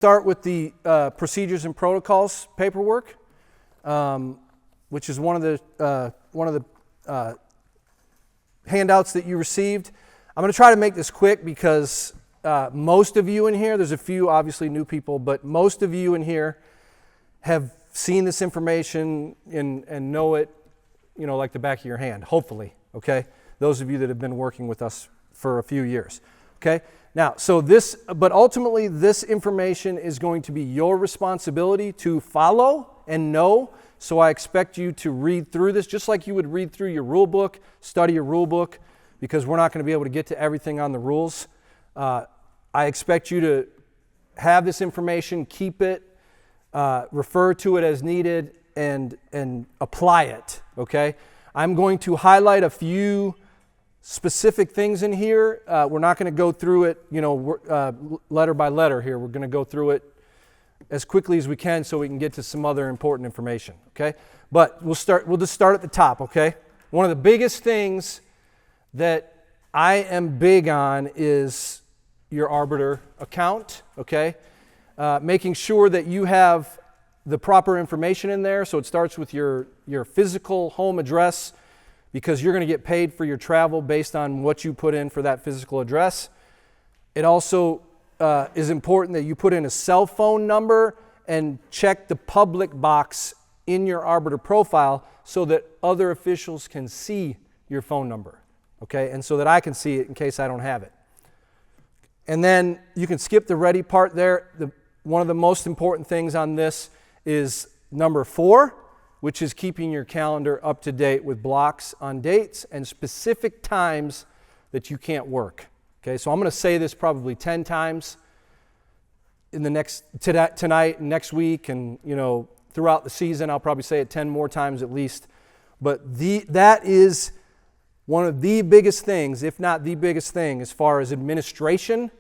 Start with the procedures and protocols paperwork, which is one of the handouts that you received. I'm going to try to make this quick because most of you in here, there's a few obviously new people, but most of you in here have seen this information and know it, like the back of your hand, hopefully, okay? Those of you that have been working with us for a few years, okay? Now, but ultimately this information is going to be your responsibility to follow and know, so I expect you to read through this just like you would read through your rule book, study your rule book, because we're not going to be able to get to everything on the rules. I expect you to have this information, keep it, refer to it as needed, and apply it, okay? I'm going to highlight a few specific things in here. We're not going to go through it, letter by letter here. We're going to go through it as quickly as we can so we can get to some other important information, okay? But we'll just start at the top, okay? One of the biggest things that I am big on is your arbiter account, okay? Making sure that you have the proper information in there. So it starts with your physical home address, because you're going to get paid for your travel based on what you put in for that physical address. It also is important that you put in a cell phone number and check the public box in your arbiter profile so that other officials can see your phone number, okay? And so that I can see it in case I don't have it. And then you can skip the ready part there. One of the most important things on this is number 4, which is keeping your calendar up to date with blocks on dates and specific times that you can't work. Okay, so I'm going to say this probably 10 times in tonight and next week, and throughout the season I'll probably say it 10 more times at least. But that is one of the biggest things, if not the biggest thing, as far as administration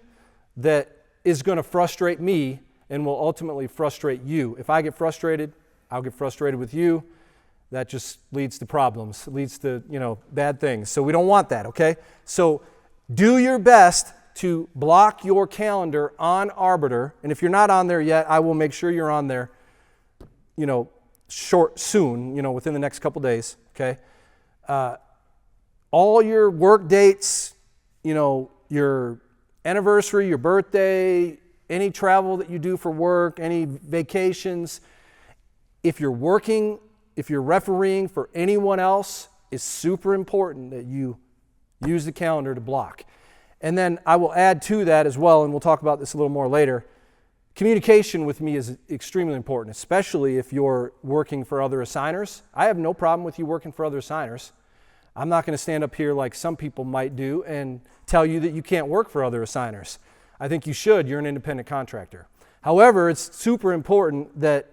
that is going to frustrate me and will ultimately frustrate you. If I get frustrated, I'll get frustrated with you. That just leads to problems. It leads to, bad things. So we don't want that, okay? So do your best to block your calendar on Arbiter. And if you're not on there yet, I will make sure you're on there, soon, within the next couple days, okay? All your work dates, your anniversary, your birthday, any travel that you do for work, any vacations. If you're working, if you're refereeing for anyone else, it's super important that you use the calendar to block. And then I will add to that as well, and we'll talk about this a little more later. Communication with me is extremely important, especially if you're working for other assigners. I have no problem with you working for other assigners. I'm not going to stand up here like some people might do and tell you that you can't work for other assigners. I think you should. You're an independent contractor. However, it's super important that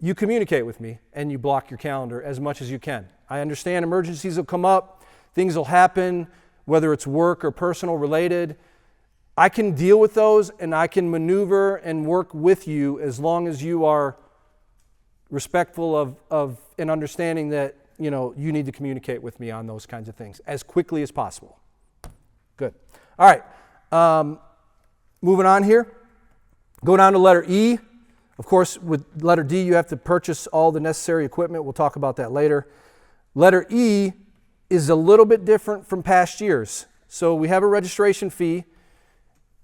you communicate with me and you block your calendar as much as you can. I understand emergencies will come up, things will happen, whether it's work or personal related. I can deal with those and I can maneuver and work with you as long as you are respectful of and understanding that you need to communicate with me on those kinds of things as quickly as possible. Good. All right. Moving on here. Go down to letter E. Of course, with letter D, you have to purchase all the necessary equipment. We'll talk about that later. Letter E is a little bit different from past years. So we have a registration fee.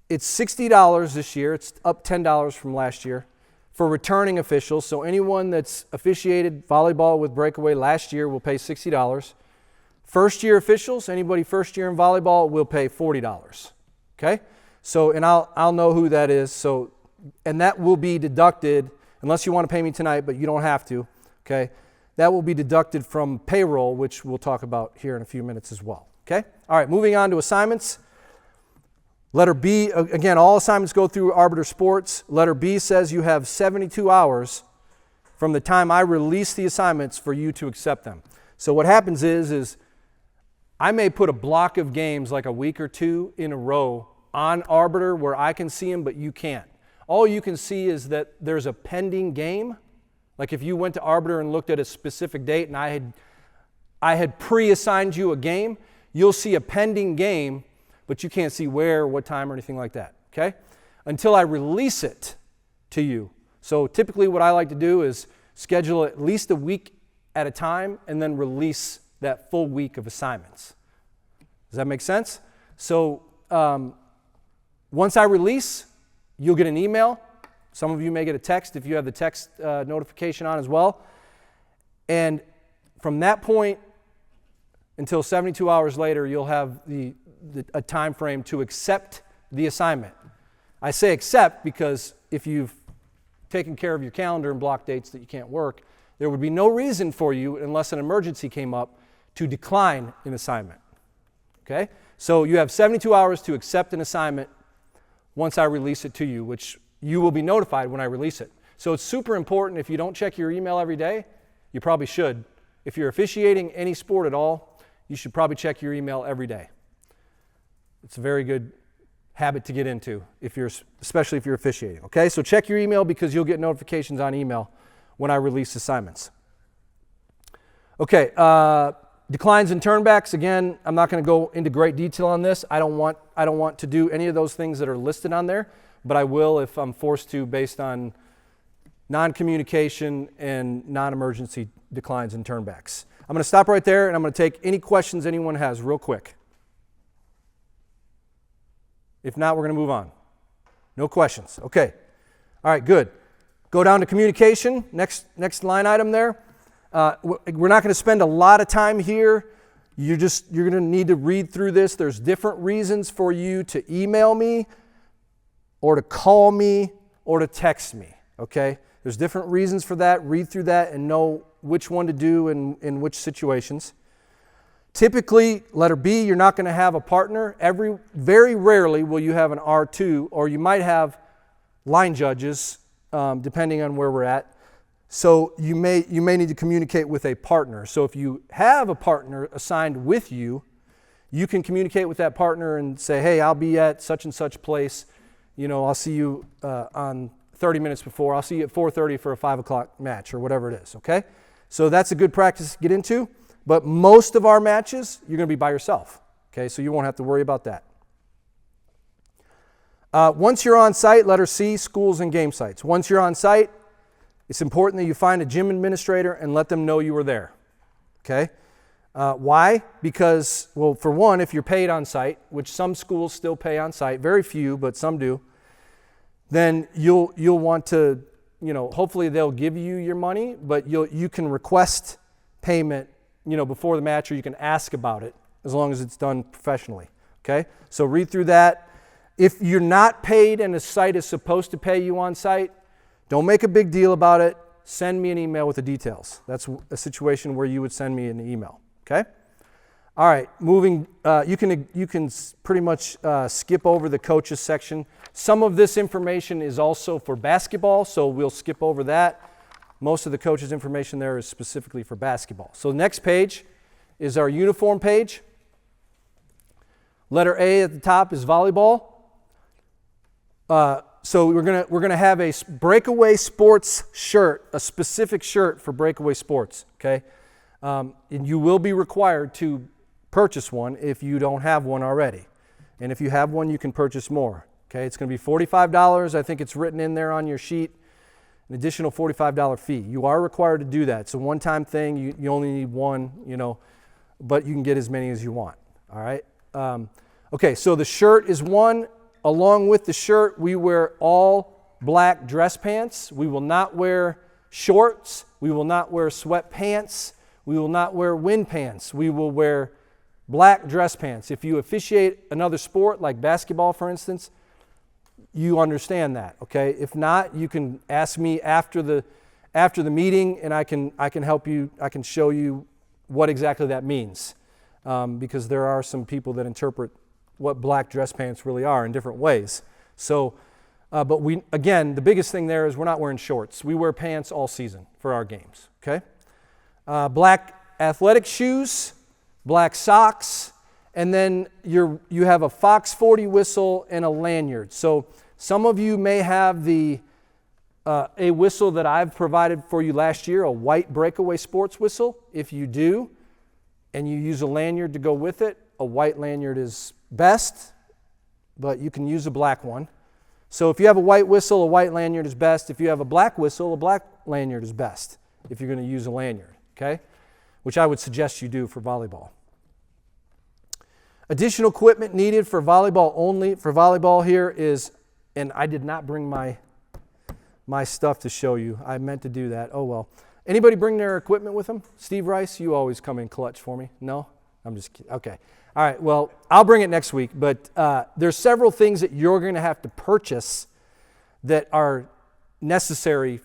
It's $60 this year. It's up $10 from last year for returning officials. So anyone that's officiated volleyball with Breakaway last year will pay $60. First-year officials, anybody first year in volleyball, will pay $40. Okay? So, and I'll know who that is. So, and that will be deducted, unless you want to pay me tonight, but you don't have to, okay? That will be deducted from payroll, which we'll talk about here in a few minutes as well, okay? All right, moving on to assignments. Letter B, again, all assignments go through Arbiter Sports. Letter B says you have 72 hours from the time I release the assignments for you to accept them. So what happens is I may put a block of games like a week or two in a row on Arbiter where I can see them, but you can't. All you can see is that there's a pending game. Like if you went to Arbiter and looked at a specific date and I had pre-assigned you a game, you'll see a pending game, but you can't see where, what time, or anything like that, okay? Until I release it. to you. So typically what I like to do is schedule at least a week at a time and then release that full week of assignments. Does that make sense? So once I release, you'll get an email. Some of you may get a text if you have the text notification on as well. And from that point until 72 hours later, you'll have a time frame to accept the assignment. I say accept because if you've taken care of your calendar and block dates that you can't work, there would be no reason for you, unless an emergency came up, to decline an assignment. Okay? So you have 72 hours to accept an assignment once I release it to you, which you will be notified when I release it. So it's super important. If you don't check your email every day, you probably should. If you're officiating any sport at all, you should probably check your email every day. It's a very good habit to get into, especially if you're officiating. Okay, so check your email because you'll get notifications on email when I release assignments. Okay, declines and turnbacks. Again, I'm not going to go into great detail on this. I don't want to do any of those things that are listed on there, but I will if I'm forced to, based on non-communication and non-emergency declines and turnbacks. I'm going to stop right there, and I'm going to take any questions anyone has real quick. If not, we're going to move on. No questions. Okay. All right, good. Go down to communication. Next line item there. We're not going to spend a lot of time here. You're going to need to read through this. There's different reasons for you to email me or to call me or to text me. Okay? There's different reasons for that. Read through that and know which one to do in which situations. Typically, letter B, you're not going to have a partner. Very rarely will you have an R2, or you might have line judges, depending on where we're at. So you may need to communicate with a partner. So if you have a partner assigned with you, you can communicate with that partner and say, hey, I'll be at such and such place. I'll see you on 30 minutes before. I'll see you at 4:30 for a 5 o'clock match or whatever it is, okay? So that's a good practice to get into. But most of our matches, you're going to be by yourself, okay? So you won't have to worry about that. Once you're on site, letter C, schools and game sites. Once you're on site, it's important that you find a gym administrator and let them know you were there, okay? Why? Because, well, for one, if you're paid on site, which some schools still pay on site, very few, but some do, then you'll want to, hopefully they'll give you your money, but you can request payment before the match, or you can ask about it as long as it's done professionally, okay? So read through that. If you're not paid and a site is supposed to pay you on site, don't make a big deal about it. Send me an email with the details. That's a situation where you would send me an email, okay? All right, moving, you can pretty much skip over the coaches section. Some of this information is also for basketball, so we'll skip over that. Most of the coaches' information there is specifically for basketball. So the next page is our uniform page. Letter A at the top is volleyball. So we're gonna have a Breakaway Sports shirt, a specific shirt for Breakaway Sports. Okay, and you will be required to purchase one if you don't have one already. And if you have one, you can purchase more. Okay, it's going to be $45. I think it's written in there on your sheet. An additional $45 fee. You are required to do that. It's a one-time thing. You only need one, but you can get as many as you want. All right. Okay, so the shirt is one. Along with the shirt, we wear all black dress pants. We will not wear shorts. We will not wear sweatpants. We will not wear wind pants. We will wear black dress pants. If you officiate another sport like basketball, for instance, you understand that, okay? If not, you can ask me after the meeting, and I can help you. I can show you what exactly that means, because there are some people that interpret what black dress pants really are in different ways. So, but the biggest thing there is we're not wearing shorts. We wear pants all season for our games, okay? Black athletic shoes, black socks, and then you have a Fox 40 whistle and a lanyard. So some of you may have a whistle that I've provided for you last year, a white Breakaway Sports whistle. If you do, and you use a lanyard to go with it, a white lanyard is best, but you can use a black one. So if you have a white whistle, a white lanyard is best. If you have a black whistle, a black lanyard is best if you're going to use a lanyard, okay? Which I would suggest you do for volleyball. Additional equipment needed for volleyball only. For volleyball here is, and I did not bring my stuff to show you. I meant to do that. Oh, well. Anybody bring their equipment with them? Steve Rice, you always come in clutch for me. No? I'm just kidding. Okay. All right. Well, I'll bring it next week. But there's several things that you're going to have to purchase that are necessary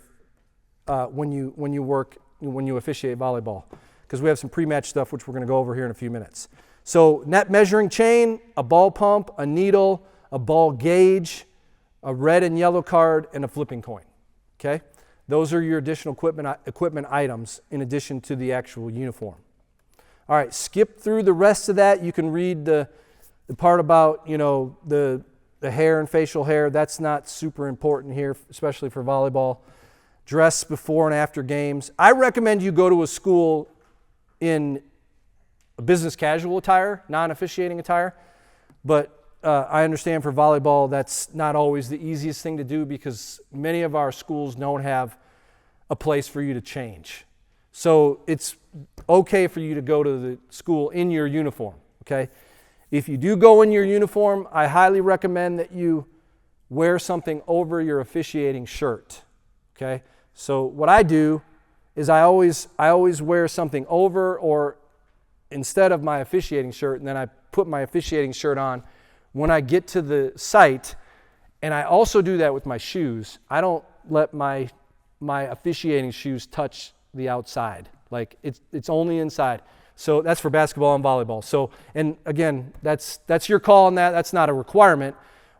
when you officiate volleyball, because we have some pre-match stuff which we're going to go over here in a few minutes. So net measuring chain, a ball pump, a needle, a ball gauge, a red and yellow card, and a flipping coin. Okay? Those are your additional equipment items in addition to the actual uniform. All right, skip through the rest of that. You can read the part about, the hair and facial hair. That's not super important here, especially for volleyball. Dress before and after games. I recommend you go to a school in a business casual attire, non-officiating attire. But I understand for volleyball that's not always the easiest thing to do because many of our schools don't have a place for you to change. So it's okay for you to go to the school in your uniform, okay? If you do go in your uniform, I highly recommend that you wear something over your officiating shirt, okay? So what I do is I always wear something over or instead of my officiating shirt, and then I put my officiating shirt on when I get to the site, and I also do that with my shoes. I don't let my officiating shoes touch the outside. Like it's only inside. So that's for basketball and volleyball. So, and again, that's your call on that. That's not a requirement,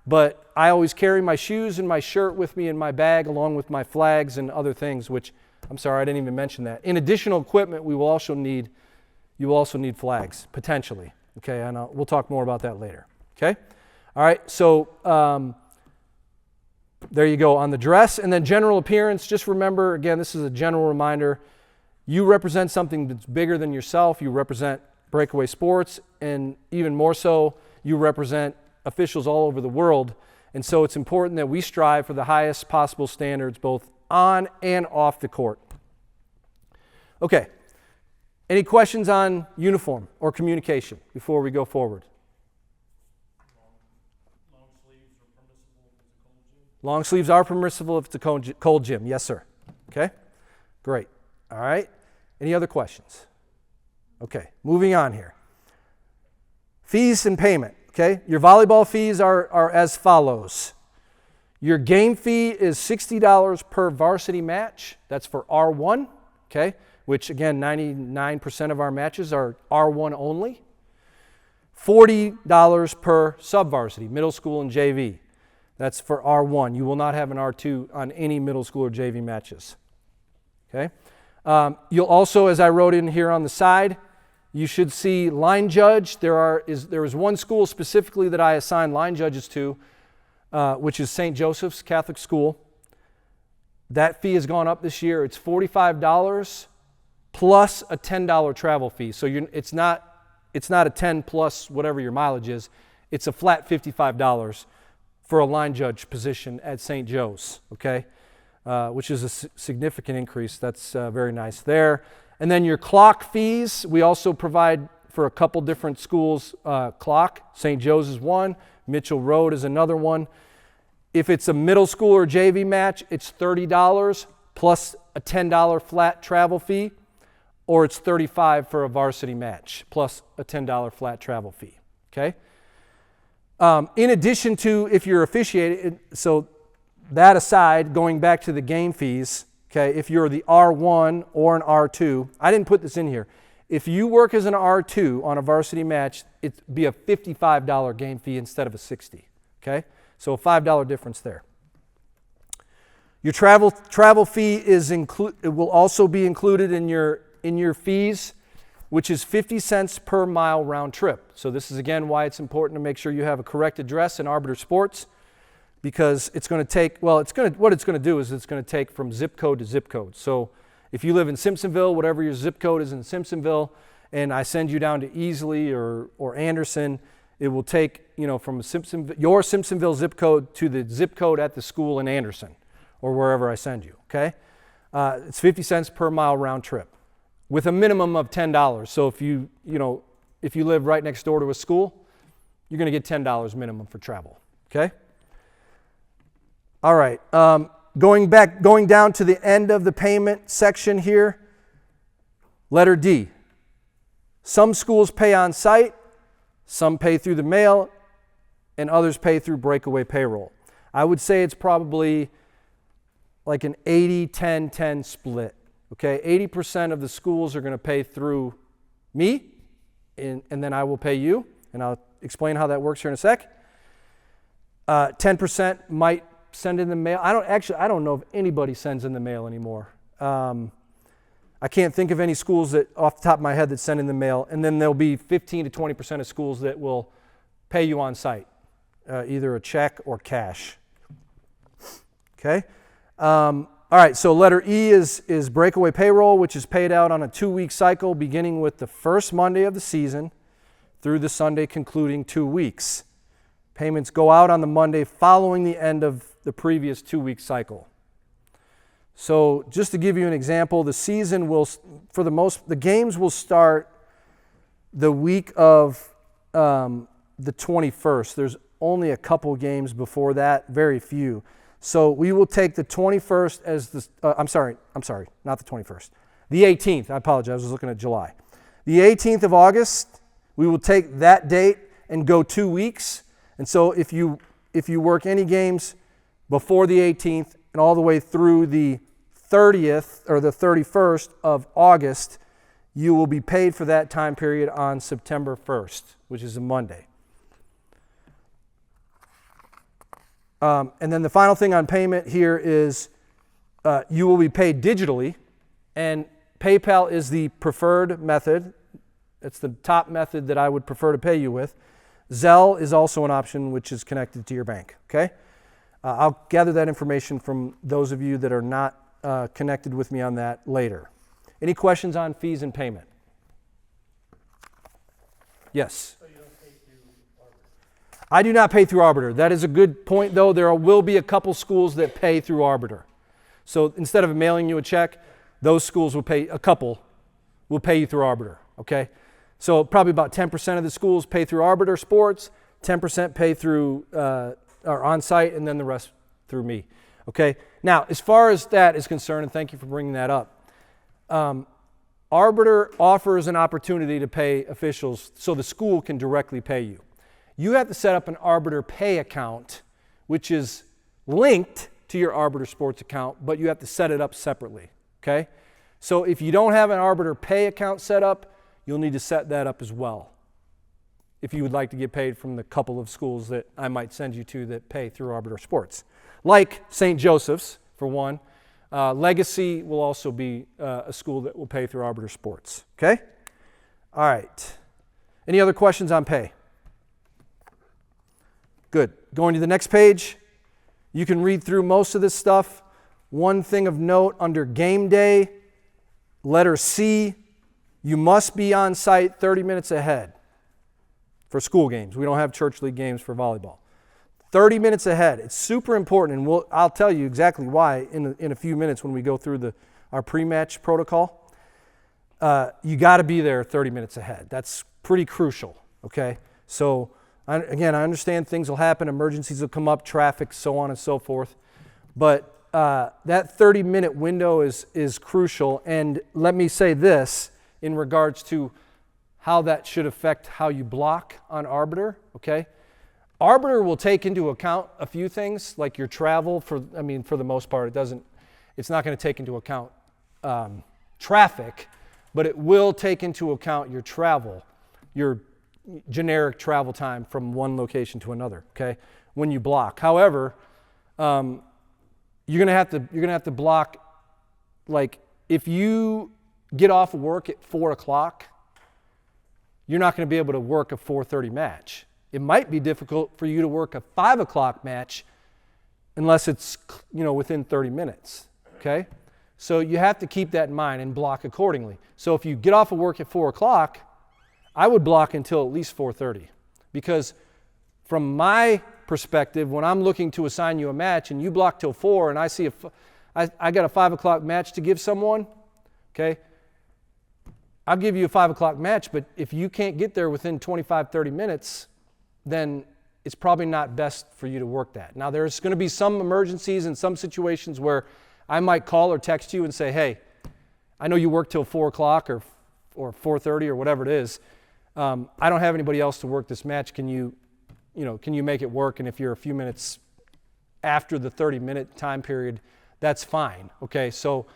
but I always carry my shoes and my shirt with me in my bag along with my flags and other things, which I'm sorry, I didn't even mention that. In additional equipment, you will also need flags, potentially. Okay, and we'll talk more about that later. Okay? All right, so there you go on the dress. And then general appearance, just remember, again, this is a general reminder, you represent something that's bigger than yourself. You represent Breakaway Sports, and even more so, you represent officials all over the world. And so it's important that we strive for the highest possible standards, both on and off the court. Okay, any questions on uniform or communication before we go forward? Long sleeves are permissible if it's a cold gym. Yes, sir. Okay, great. All right. Any other questions? Okay, moving on here. Fees and payment. Okay, your volleyball fees are as follows. Your game fee is $60 per varsity match. That's for R1. Okay, which again, 99% of our matches are R1 only. $40 per sub-varsity, middle school and JV. That's for R1. You will not have an R2 on any middle school or JV matches. Okay. You'll also, as I wrote in here on the side, you should see line judge. There is one school specifically that I assign line judges to, which is St. Joseph's Catholic School. That fee has gone up this year. It's $45 plus a $10 travel fee. So it's not a 10 plus whatever your mileage is. It's a flat $55 for a line judge position at St. Joe's, okay, which is a significant increase. That's very nice there. And then your clock fees, we also provide for a couple different schools clock. St. Joe's is one, Mitchell Road is another one. If it's a middle school or JV match, it's $30 plus a $10 flat travel fee, or it's $35 for a varsity match plus a $10 flat travel fee, okay? In addition to if you're officiating, so that aside, going back to the game fees, okay, if you're the R1 or an R2, I didn't put this in here. If you work as an R2 on a varsity match, it'd be a $55 game fee instead of a $60, okay? So a $5 difference there. Your travel fee it will also be included in your fees, which is 50 cents per mile round trip. So this is again why it's important to make sure you have a correct address in Arbiter Sports, because it's going to take, what it's going to do is it's going to take from zip code to zip code. So if you live in Simpsonville, whatever your zip code is in Simpsonville, and I send you down to Easley or Anderson, It will take, from your Simpsonville zip code to the zip code at the school in Anderson or wherever I send you, okay? It's 50 cents per mile round trip with a minimum of $10. So if you live right next door to a school, you're going to get $10 minimum for travel, okay? All right, going down to the end of the payment section here, letter D. Some schools pay on site, some pay through the mail, and others pay through Breakaway payroll. I would say it's probably like an 80-10-10 split, okay? 80% of the schools are going to pay through me, and then I will pay you, and I'll explain how that works here in a sec. 10% might send in the mail. I don't know if anybody sends in the mail anymore. I can't think of any schools that, off the top of my head, that send in the mail. And then there'll be 15 to 20% of schools that will pay you on site, either a check or cash. Okay. All right. So letter E is Breakaway payroll, which is paid out on a 2-week cycle, beginning with the first Monday of the season through the Sunday concluding 2 weeks. Payments go out on the Monday following the end of the previous 2-week cycle. So just to give you an example, the season will, the games will start the week of the 21st. There's only a couple games before that, very few. So we will take the 21st as the, I'm sorry, not the 21st. The 18th, I apologize, I was looking at July. The 18th of August, we will take that date and go 2 weeks. And so if you work any games before the 18th and all the way through the 30th or the 31st of August, you will be paid for that time period on September 1st, which is a Monday. And then the final thing on payment here is you will be paid digitally, and PayPal is the preferred method. It's the top method that I would prefer to pay you with. Zelle is also an option which is connected to your bank, okay? I'll gather that information from those of you that are not connected with me on that later. Any questions on fees and payment? Yes? So you don't pay through Arbiter? I do not pay through Arbiter. That is a good point, though. There will be a couple schools that pay through Arbiter. So instead of mailing you a check, those schools will pay, a couple will pay you through Arbiter, okay? So probably about 10% of the schools pay through Arbiter Sports, 10% pay through or on-site, and then the rest through me. Okay. Now, as far as that is concerned, and thank you for bringing that up, Arbiter offers an opportunity to pay officials so the school can directly pay you. You have to set up an Arbiter Pay account, which is linked to your Arbiter Sports account, but you have to set it up separately. Okay. So if you don't have an Arbiter Pay account set up, you'll need to set that up as well if you would like to get paid from the couple of schools that I might send you to that pay through Arbiter Sports. Like St. Joseph's, for one. Legacy will also be a school that will pay through Arbiter Sports. Okay? All right. Any other questions on pay? Good. Going to the next page. You can read through most of this stuff. One thing of note under game day, letter C, you must be on site 30 minutes ahead for school games. We don't have church league games for volleyball. 30 minutes ahead. It's super important, and I'll tell you exactly why in a few minutes when we go through our pre-match protocol. You got to be there 30 minutes ahead. That's pretty crucial, okay? So, again, I understand things will happen, emergencies will come up, traffic, so on and so forth, but that 30-minute window is crucial, and let me say this in regards to how that should affect how you block on Arbiter, okay? Arbiter will take into account a few things, like your travel, for the most part, it's not going to take into account traffic, but it will take into account your travel, your generic travel time from one location to another, okay, when you block. However, you're going to have to block, like, if you get off of work at 4 o'clock, you're not going to be able to work a 4:30 match. It might be difficult for you to work a 5 o'clock match unless it's, within 30 minutes, okay? So you have to keep that in mind and block accordingly. So if you get off of work at 4 o'clock, I would block until at least 4:30. Because from my perspective, when I'm looking to assign you a match and you block till 4 and I see I got a 5 o'clock match to give someone, okay, I'll give you a 5 o'clock match, but if you can't get there within 25, 30 minutes, then it's probably not best for you to work that. Now, there's going to be some emergencies and some situations where I might call or text you and say, hey, I know you work till 4 o'clock or 4:30 or whatever it is. I don't have anybody else to work this match. Can you make it work? And if you're a few minutes after the 30-minute time period, that's fine. Okay, so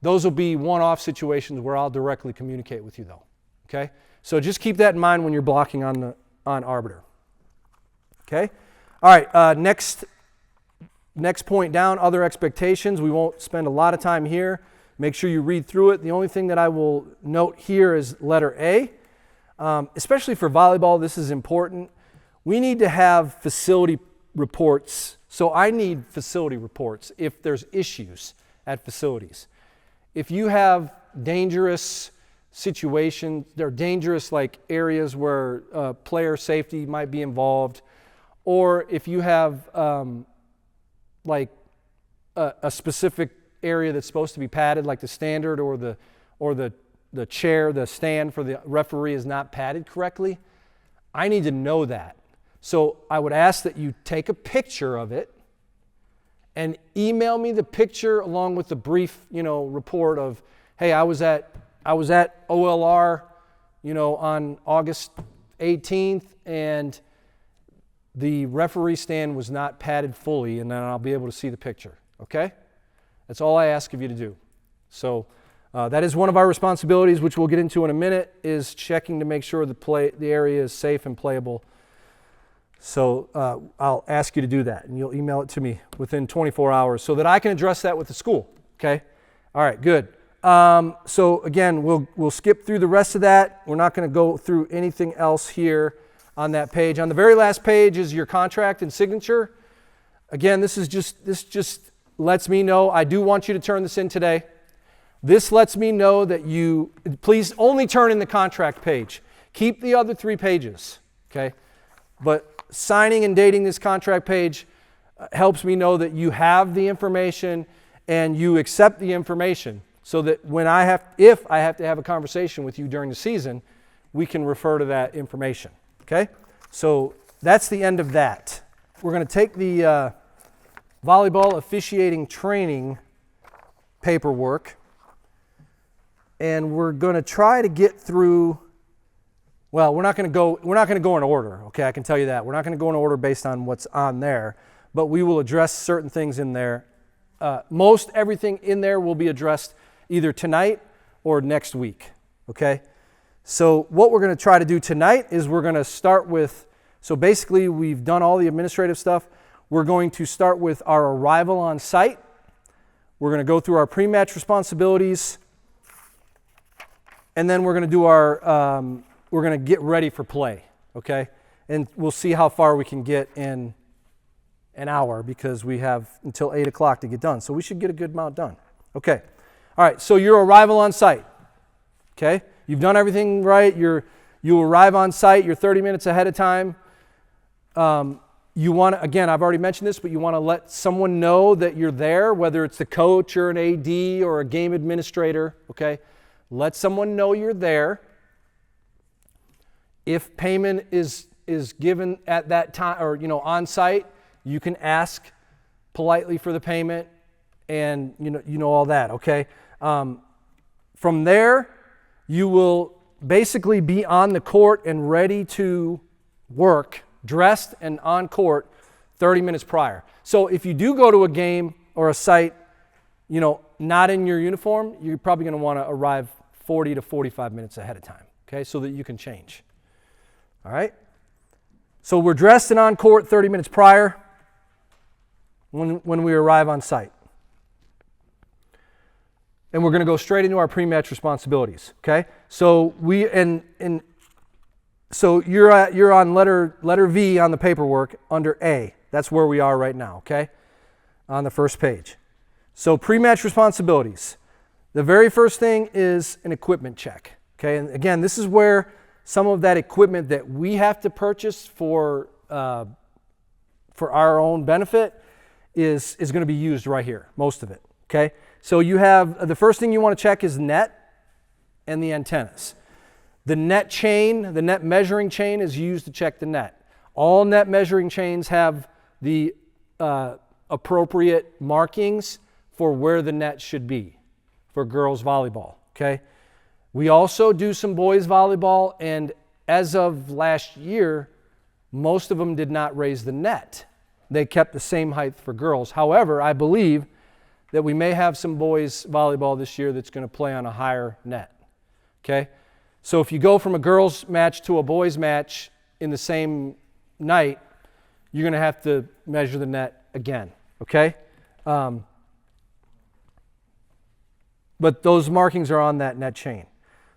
those will be one-off situations where I'll directly communicate with you, though. Okay, so just keep that in mind when you're blocking on arbiter. Okay, all right. Next point down, other expectations. We won't spend a lot of time here. Make sure you read through it. The only thing that I will note here is letter A. Especially for volleyball, this is important. We need to have facility reports. So I need facility reports if there's issues at facilities. If you have dangerous situations, there are dangerous like areas where player safety might be involved, or if you have like a specific area that's supposed to be padded, like the standard or the chair, the stand for the referee is not padded correctly, I need to know that. So I would ask that you take a picture of it and email me the picture along with the brief, report of, hey, I was at OLR, on August 18th, and the referee stand was not padded fully, and then I'll be able to see the picture. Okay? That's all I ask of you to do. So that is one of our responsibilities, which we'll get into in a minute, is checking to make sure the area is safe and playable. So I'll ask you to do that, and you'll email it to me within 24 hours so that I can address that with the school. Okay? All right, good. So again, we'll skip through the rest of that. We're not going to go through anything else here on that page. On the very last page is your contract and signature. Again, this just lets me know I do want you to turn this in today. This lets me know that please only turn in the contract page. Keep the other 3 pages, okay? But signing and dating this contract page helps me know that you have the information and you accept the information, so that if I have to have a conversation with you during the season, we can refer to that information, okay? So that's the end of that. We're going to take the volleyball officiating training paperwork, and we're going to try to get through. Well, we're not going to go in order. Okay, I can tell you that. We're not going to go in order based on what's on there, but we will address certain things in there. Most everything in there will be addressed either tonight or next week. Okay, so what we're going to try to do tonight is we're going to start with. So basically, we've done all the administrative stuff. We're going to start with our arrival on site. We're going to go through our pre-match responsibilities, and then we're going to do we're going to get ready for play, okay? And we'll see how far we can get in an hour, because we have until 8 o'clock to get done. So we should get a good amount done. Okay. All right, so your arrival on site, okay? You've done everything right. You arrive on site. You're 30 minutes ahead of time. You want to, again, I've already mentioned this, but you want to let someone know that you're there, whether it's the coach or an AD or a game administrator, okay? Let someone know you're there. If payment is given at that time, or on site, you can ask politely for the payment, and you know all that, okay? From there, you will basically be on the court and ready to work, dressed and on court 30 minutes prior. So if you do go to a game or a site, not in your uniform, you're probably going to want to arrive 40 to 45 minutes ahead of time, okay, so that you can change. All right? So we're dressed and on court 30 minutes prior when we arrive on site. And we're going to go straight into our pre-match responsibilities, okay? So so you're on letter V on the paperwork under A. That's where we are right now, okay? On the first page. So pre-match responsibilities. The very first thing is an equipment check, okay? And again, this is where some of that equipment that we have to purchase for our own benefit is going to be used right here, most of it, okay? So you have, the first thing you want to check is net and the antennas. The net chain, the net measuring chain is used to check the net. All net measuring chains have the appropriate markings for where the net should be for girls volleyball, okay? We also do some boys volleyball, and as of last year, most of them did not raise the net. They kept the same height for girls. However, I believe that we may have some boys volleyball this year that's going to play on a higher net, okay? So if you go from a girls match to a boys match in the same night, you're going to have to measure the net again, okay? But those markings are on that net chain.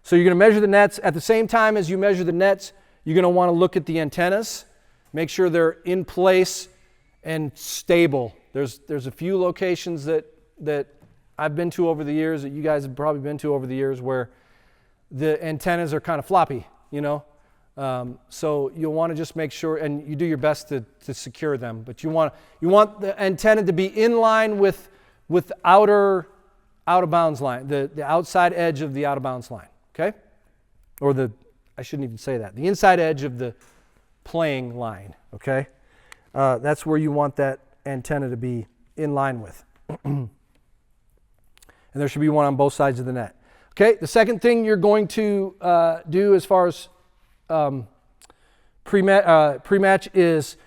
So you're going to measure the nets. At the same time as you measure the nets, you're going to want to look at the antennas, make sure they're in place and stable. There's a few locations that I've been to over the years, that you guys have probably been to over the years, where the antennas are kind of floppy, you know. So you'll want to just make sure, and you do your best to secure them, but you want the antenna to be in line with out of bounds line, the outside edge of the out of bounds line, okay? Or I shouldn't even say that, the inside edge of the playing line, okay? That's where you want that antenna to be in line with. And there should be one on both sides of the net. Okay, the second thing you're going to do as far as pre-match is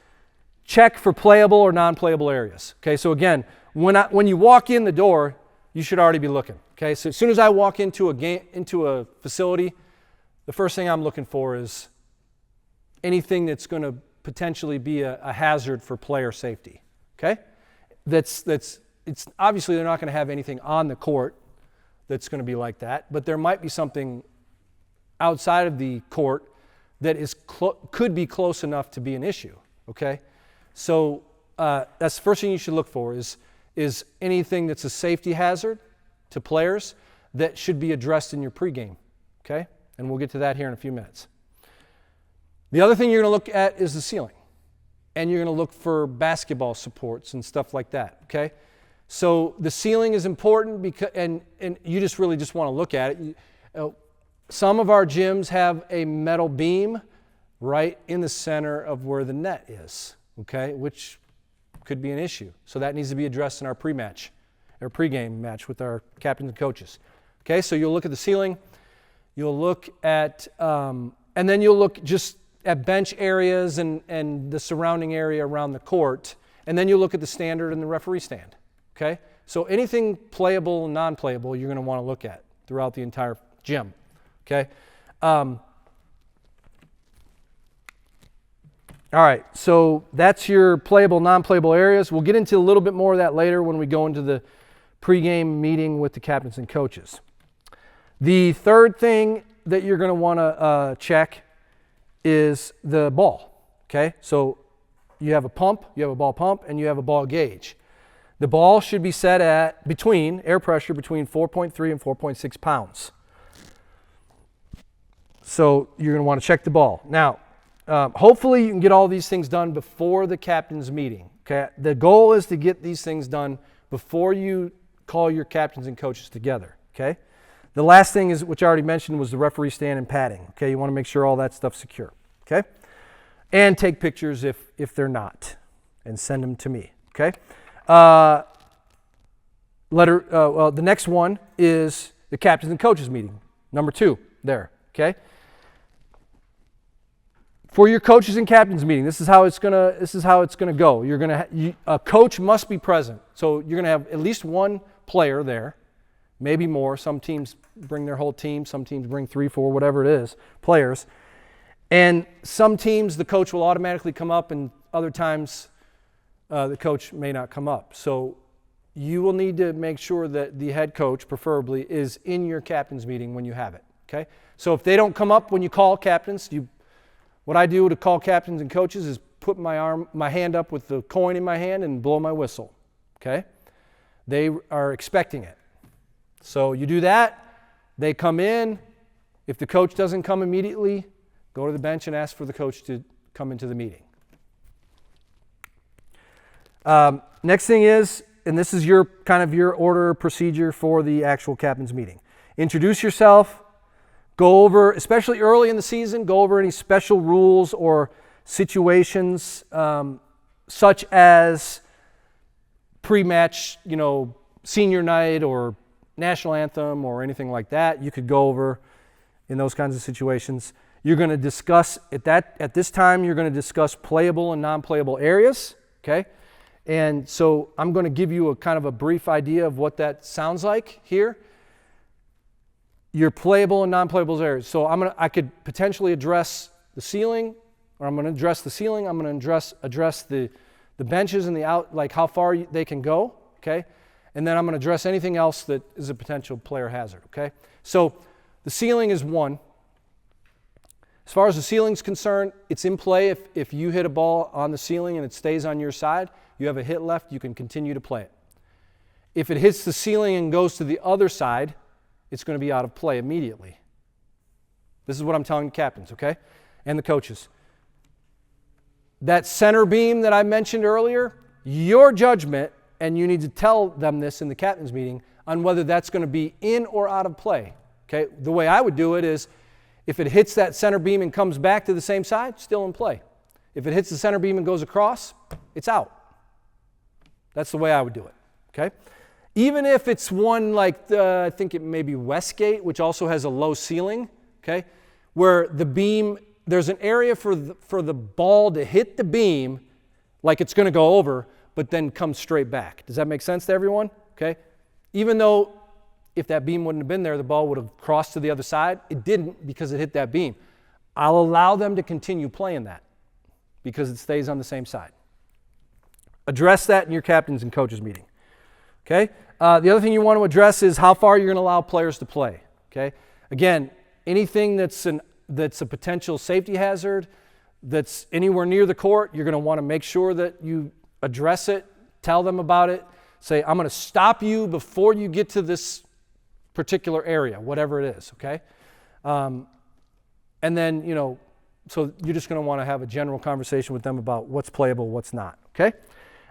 check for playable or non-playable areas. Okay, so again, when you walk in the door, you should already be looking. Okay, so as soon as I walk into a facility, the first thing I'm looking for is anything that's going to potentially be a hazard for player safety. Okay, it's obviously they're not going to have anything on the court that's going to be like that, but there might be something outside of the court that could be close enough to be an issue. Okay, so that's the first thing you should look for is anything that's a safety hazard to players that should be addressed in your pregame. Okay, and we'll get to that here in a few minutes. The other thing you're going to look at is the ceiling, and you're going to look for basketball supports and stuff like that. Okay, so the ceiling is important because, and you just really just want to look at it. Some of our gyms have a metal beam right in the center of where the net is. Okay, which could be an issue. So that needs to be addressed in our pre-match or pregame match with our captains and coaches. Okay, so you'll look at the ceiling. You'll look at, and then you'll look just at bench areas and the surrounding area around the court, and then you'll look at the standard and the referee stand. Okay, so anything playable and non-playable you're going to want to look at throughout the entire gym. Okay. All right, so that's your playable, non-playable areas. We'll get into a little bit more of that later when we go into the pregame meeting with the captains and coaches. The third thing that you're going to want to check is the ball. Okay, so you have a pump, you have a ball pump, and you have a ball gauge. The ball should be set at air pressure between 4.3 and 4.6 pounds. So you're going to want to check the ball. Now, hopefully you can get all these things done before the captain's meeting. Okay, the goal is to get these things done before you call your captains and coaches together. Okay, the last thing is, which I already mentioned, was the referee stand and padding. Okay, you want to make sure all that stuff's secure. Okay, and take pictures if they're not, and send them to me. Okay, the next one is the captains and coaches meeting, number 2 there. Okay. For your coaches and captains meeting, this is how it's gonna go. A coach must be present. So you're gonna have at least one player there, maybe more. Some teams bring their whole team. Some teams bring 3, 4, whatever it is, players. And some teams, the coach will automatically come up, and other times the coach may not come up. So you will need to make sure that the head coach, preferably, is in your captains meeting when you have it. Okay. So if they don't come up when you call captains, what I do to call captains and coaches is put my hand up with the coin in my hand and blow my whistle. Okay? They are expecting it. So you do that, they come in. If the coach doesn't come immediately, Go to the bench and ask for the coach to come into the meeting. Next thing is, and this is your kind of your order procedure for the actual captain's meeting. Introduce yourself. Go over, especially early in the season, go over any special rules or situations such as pre-match, senior night or national anthem or anything like that. You could go over in those kinds of situations. You're going to discuss at this time. You're going to discuss playable and non-playable areas. Okay, and so I'm going to give you a kind of a brief idea of what that sounds like here. Your playable and non-playable areas. So I could potentially address the ceiling, or I'm going to address the ceiling. I'm going to address the benches and the out, like how far they can go. Okay, and then I'm going to address anything else that is a potential player hazard. Okay, so the ceiling is one. As far as the ceiling's concerned, it's in play. If you hit a ball on the ceiling and it stays on your side, you have a hit left, you can continue to play it. If it hits the ceiling and goes to the other side, it's going to be out of play immediately. This is what I'm telling the captains, okay? And the coaches. That center beam that I mentioned earlier, your judgment, and you need to tell them this in the captain's meeting, on whether that's going to be in or out of play. Okay? The way I would do it is, if it hits that center beam and comes back to the same side, still in play. If it hits the center beam and goes across, it's out. That's the way I would do it. Okay? Even if it's one like I think it may be Westgate, which also has a low ceiling, okay, where the beam, there's an area for the ball to hit the beam like it's going to go over, but then come straight back. Does that make sense to everyone? Okay? Even though if that beam wouldn't have been there, the ball would have crossed to the other side. It didn't because it hit that beam. I'll allow them to continue playing that because it stays on the same side. Address that in your captains and coaches meeting. Okay? The other thing you want to address is how far you're going to allow players to play. Okay? Again, anything that's a potential safety hazard, that's anywhere near the court, you're going to want to make sure that you address it, tell them about it, say, I'm going to stop you before you get to this particular area, whatever it is, okay? And then, so you're just going to want to have a general conversation with them about what's playable, what's not, okay?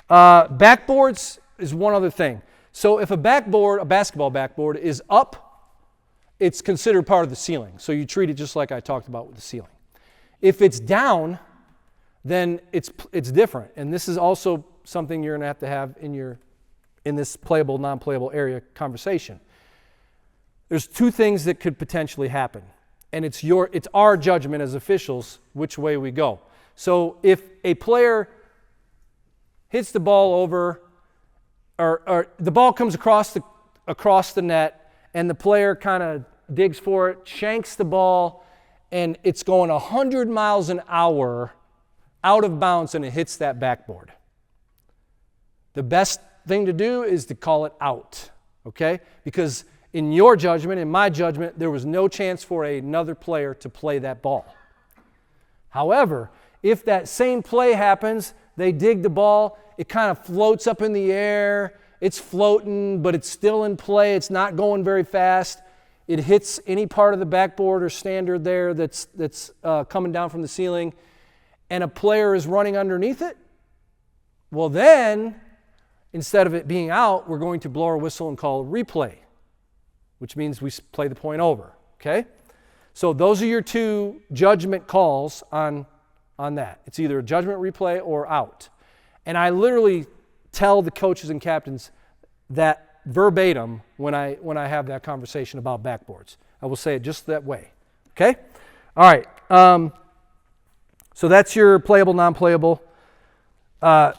Backboards is one other thing. So if a basketball backboard is up, it's considered part of the ceiling. So you treat it just like I talked about with the ceiling. If it's down, then it's different. And this is also something you're going to have in this playable, non-playable area conversation. There's two things that could potentially happen. And it's our judgment as officials which way we go. So if a player hits the ball over, or the ball comes across the net, and the player kind of digs for it, shanks the ball, and it's going 100 miles an hour out of bounds and it hits that backboard. The best thing to do is to call it out, okay? Because in your judgment, in my judgment, there was no chance for another player to play that ball. However, if that same play happens, they dig the ball, it kind of floats up in the air, it's floating, but it's still in play, it's not going very fast, it hits any part of the backboard or standard there that's coming down from the ceiling, and a player is running underneath it, well then, instead of it being out, we're going to blow our whistle and call a replay, which means we play the point over, okay? So those are your two judgment calls on that. It's either a judgment replay or out. And I literally tell the coaches and captains that verbatim when I have that conversation about backboards. I will say it just that way, okay? All right, so that's your playable, non-playable. The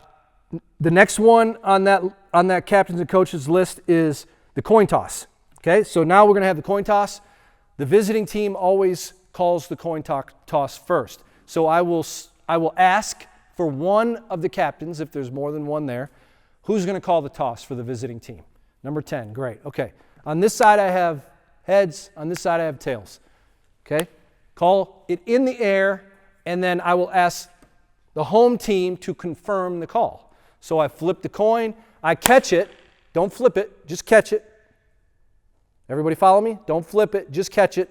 next one on that captains and coaches list is the coin toss. Okay, so now we're going to have the coin toss. The visiting team always calls the coin toss first. So I will ask for one of the captains, if there's more than one there, who's going to call the toss for the visiting team? Number 10, great. Okay, on this side I have heads, on this side I have tails. Okay, call it in the air, and then I will ask the home team to confirm the call. So I flip the coin, I catch it, don't flip it, just catch it. Everybody follow me? Don't flip it, just catch it.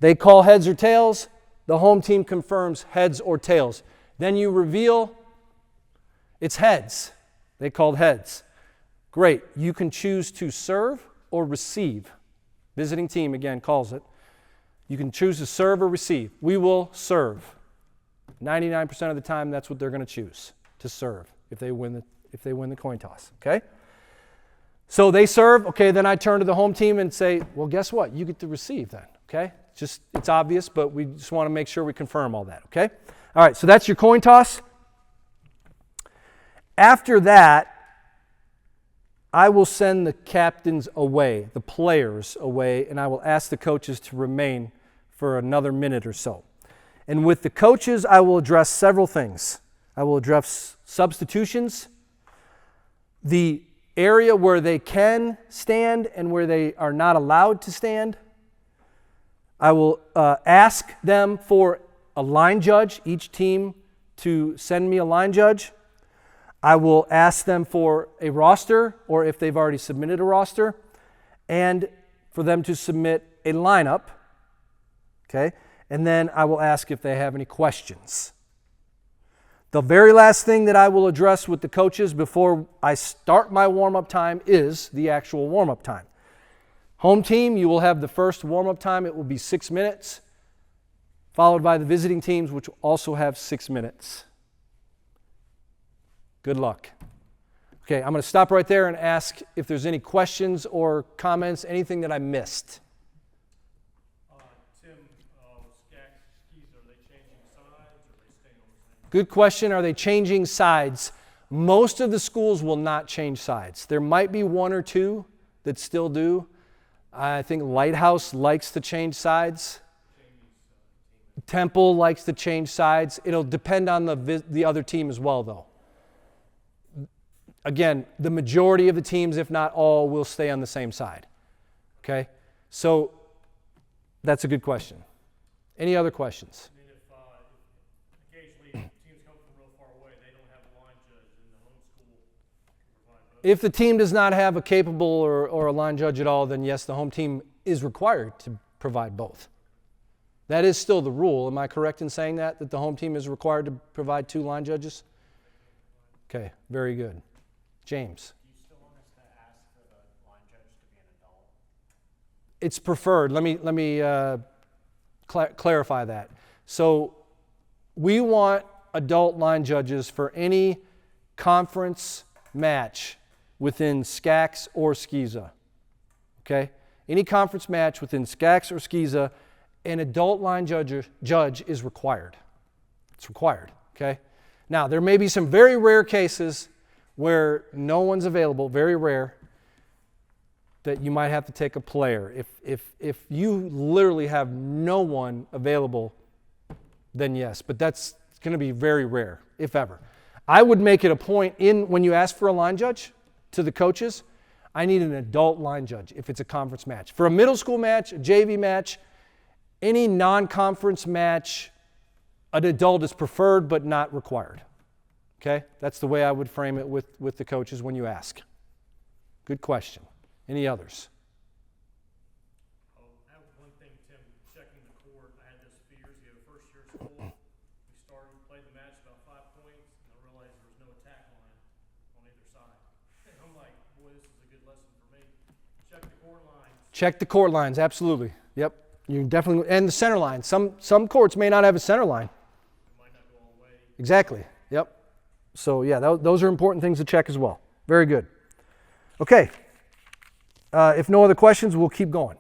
They call heads or tails. The home team confirms heads or tails. Then you reveal it's heads. They called heads. Great. You can choose to serve or receive. Visiting team, again, calls it. You can choose to serve or receive. We will serve. 99% of the time, that's what they're going to choose, to serve, if they win the coin toss. Okay? So they serve. Okay, then I turn to the home team and say, well, guess what? You get to receive then. Okay? It's obvious, but we just want to make sure we confirm all that. Okay? All right, so that's your coin toss. After that, I will send the captains away, the players away, and I will ask the coaches to remain for another minute or so. And with the coaches, I will address several things. I will address substitutions, the area where they can stand and where they are not allowed to stand. I will ask them for a line judge, each team to send me a line judge. I will ask them for a roster, or if they've already submitted a roster, and for them to submit a lineup. Okay? And then I will ask if they have any questions. The very last thing that I will address with the coaches before I start my warm-up time is the actual warm-up time. Home team, you will have the first warm-up time. It will be 6 minutes, followed by the visiting teams, which will also have 6 minutes. Good luck. Okay, I'm going to stop right there and ask if there's any questions or comments, anything that I missed. Tim, skis, are they changing sides or are they staying on the same? Good question. Are they changing sides? Most of the schools will not change sides. There might be one or two that still do. I think Lighthouse likes to change sides. Temple likes to change sides. It'll depend on the other team as well, though. Again, the majority of the teams, if not all, will stay on the same side. Okay? So that's a good question. Any other questions? I mean, if occasionally teams come from real far away, they don't have a line judge in the home school to provide both. If the team does not have a capable or a line judge at all, then yes, the home team is required to provide both. That is still the rule. Am I correct in saying that the home team is required to provide 2 line judges? Okay, very good. James. Do you still want us to ask for the line judge to be an adult? It's preferred. Let me clarify that. So we want adult line judges for any conference match within SCACS or SCISA. Okay? Any conference match within SCACS or SCISA, an adult line judge is required. It's required. Okay? Now, there may be some very rare cases where no one's available, very rare, that you might have to take a player. If you literally have no one available, then yes, but that's going to be very rare, if ever. I would make it a point when you ask for a line judge to the coaches, I need an adult line judge if it's a conference match. For a middle school match, a JV match, any non-conference match, an adult is preferred but not required. Okay? That's the way I would frame it with the coaches when you ask. Good question. Any others? I have one thing, Tim, checking the court. I had this fears. You have a first year school. We played the match about 5 points, and I realized there was no attack line on either side. And I'm like, boy, this is a good lesson for me. Check the court lines. Check the court lines, absolutely. Yep. You definitely, and the center line. Some courts may not have a center line. It might not go all the way. Exactly. Yep. So yeah, those are important things to check as well. Very good. Okay. If no other questions, we'll keep going.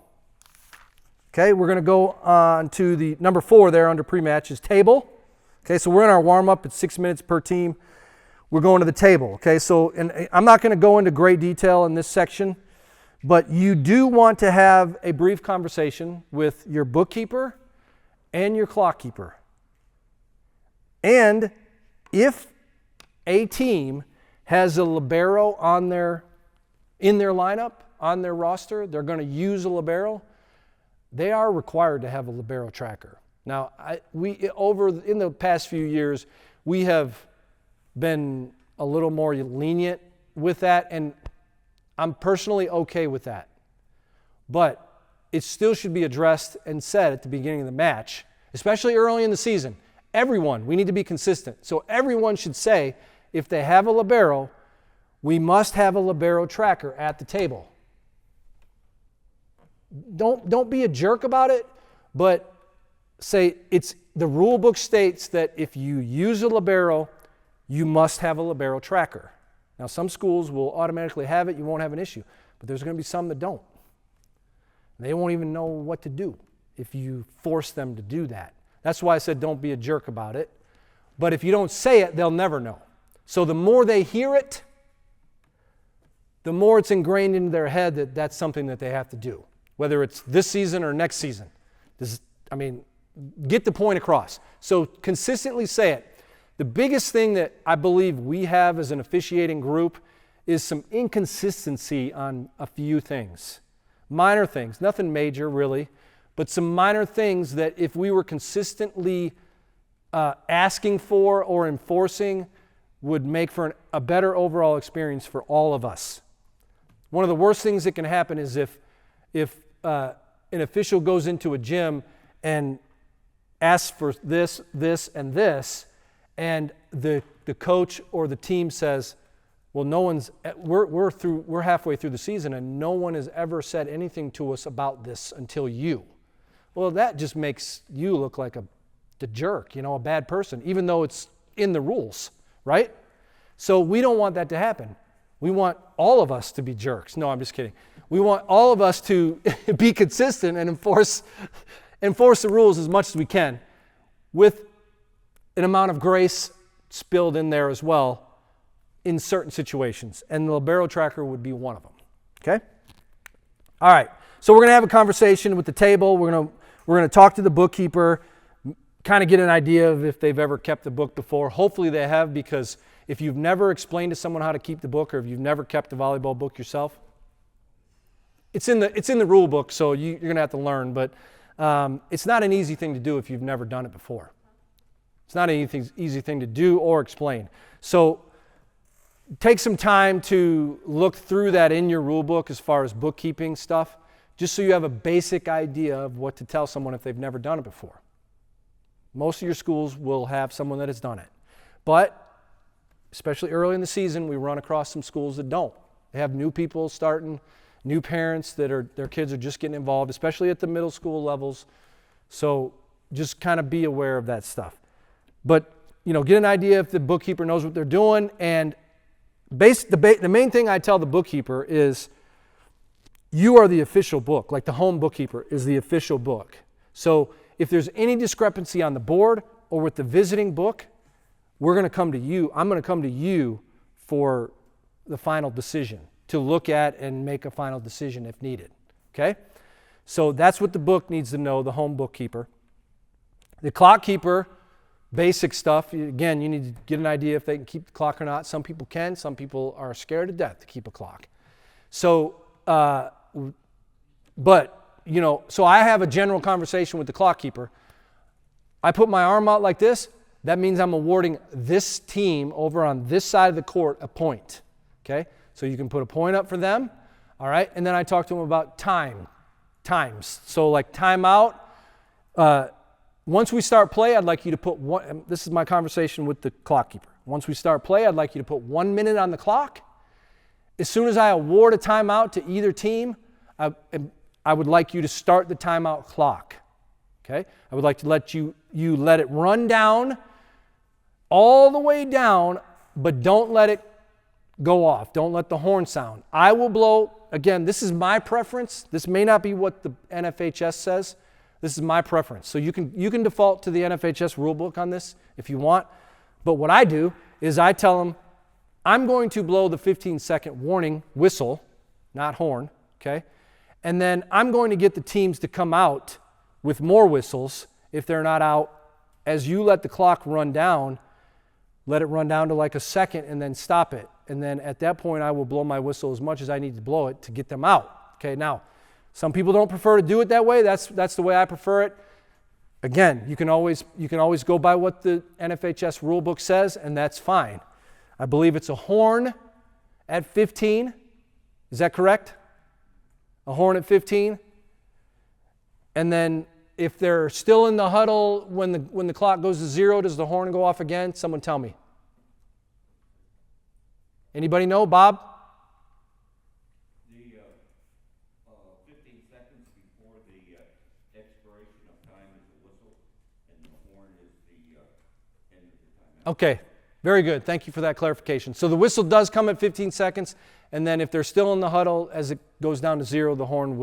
Okay, we're going to go on to the number 4 there under pre-match is table. Okay, so we're in our warm-up. It's 6 minutes per team. We're going to the table. Okay, so and I'm not going to go into great detail in this section, but you do want to have a brief conversation with your bookkeeper and your clock keeper. And if a team has a libero in their lineup, on their roster, they're going to use a libero, they are required to have a libero tracker. Now, in the past few years, we have been a little more lenient with that, and I'm personally okay with that. But it still should be addressed and said at the beginning of the match, especially early in the season. Everyone, we need to be consistent. So everyone should say, if they have a libero, we must have a libero tracker at the table. Don't be a jerk about it, but say the rule book states that if you use a libero, you must have a libero tracker. Now, some schools will automatically have it. You won't have an issue. But there's going to be some that don't. They won't even know what to do if you force them to do that. That's why I said don't be a jerk about it. But if you don't say it, they'll never know. So the more they hear it, the more it's ingrained into their head that that's something that they have to do, whether it's this season or next season. Get the point across. So consistently say it. The biggest thing that I believe we have as an officiating group is some inconsistency on a few things. Minor things, nothing major really, but some minor things that if we were consistently asking for or enforcing would make for a better overall experience for all of us. One of the worst things that can happen is if an official goes into a gym and asks for this, this, and this, and the coach or the team says, well, we're halfway through the season and no one has ever said anything to us about this until you. Well, that just makes you look like the jerk, a bad person, even though it's in the rules, right? So we don't want that to happen. We want all of us to be jerks. No, I'm just kidding. We want all of us to be consistent and enforce the rules as much as we can with an amount of grace spilled in there as well in certain situations. And the libero tracker would be one of them. Okay? All right. So we're going to have a conversation with the table. We're going to talk to the bookkeeper, kind of get an idea of if they've ever kept the book before. Hopefully they have, because if you've never explained to someone how to keep the book, or if you've never kept a volleyball book yourself, it's in the rule book, so you're going to have to learn. But it's not an easy thing to do if you've never done it before. It's not an easy thing to do or explain. So take some time to look through that in your rule book as far as bookkeeping stuff, just so you have a basic idea of what to tell someone if they've never done it before. Most of your schools will have someone that has done it. But especially early in the season, we run across some schools that don't. They have new people starting, new parents their kids are just getting involved, especially at the middle school levels. So just kind of be aware of that stuff. But, get an idea if the bookkeeper knows what they're doing. And the main thing I tell the bookkeeper is you are the official book, like the home bookkeeper is the official book. So if there's any discrepancy on the board or with the visiting book, we're going to come to you. I'm going to come to you for the final decision, to look at and make a final decision if needed. Okay? So that's what the book needs to know, the home bookkeeper. The clock keeper, basic stuff. Again, you need to get an idea if they can keep the clock or not. Some people can. Some people are scared to death to keep a clock. So, so I have a general conversation with the clock keeper. I put my arm out like this. That means I'm awarding this team over on this side of the court a point. Okay? So you can put a point up for them. All right? And then I talk to them about times. So like timeout. Once we start play, I'd like you to put one. This is my conversation with the clock keeper. Once we start play, I'd like you to put 1 minute on the clock. As soon as I award a timeout to either team, I would like you to start the timeout clock. Okay? I would like to let you let it run down, all the way down, but don't let it go off. Don't let the horn sound. I will blow. Again, this is my preference. This may not be what the NFHS says. This is my preference. So you can default to the NFHS rulebook on this if you want. But what I do is I tell them, I'm going to blow the 15-second warning whistle, not horn, okay? And then I'm going to get the teams to come out with more whistles if they're not out. As you let the clock run down, let it run down to like a second and then stop it. And then at that point, I will blow my whistle as much as I need to blow it to get them out. Okay, now, some people don't prefer to do it that way. That's the way I prefer it. Again, you can always go by what the NFHS rulebook says, and that's fine. I believe it's a horn at 15. Is that correct? A horn at 15? And then if they're still in the huddle when the clock goes to 0, does the horn go off again? Someone tell me. Anybody know, Bob? The 15 seconds before the expiration of time is the whistle, and the horn is the end of the timeout. Okay, very good. Thank you for that clarification. So the whistle does come at 15 seconds, and then if they're still in the huddle, as it goes down to 0, the horn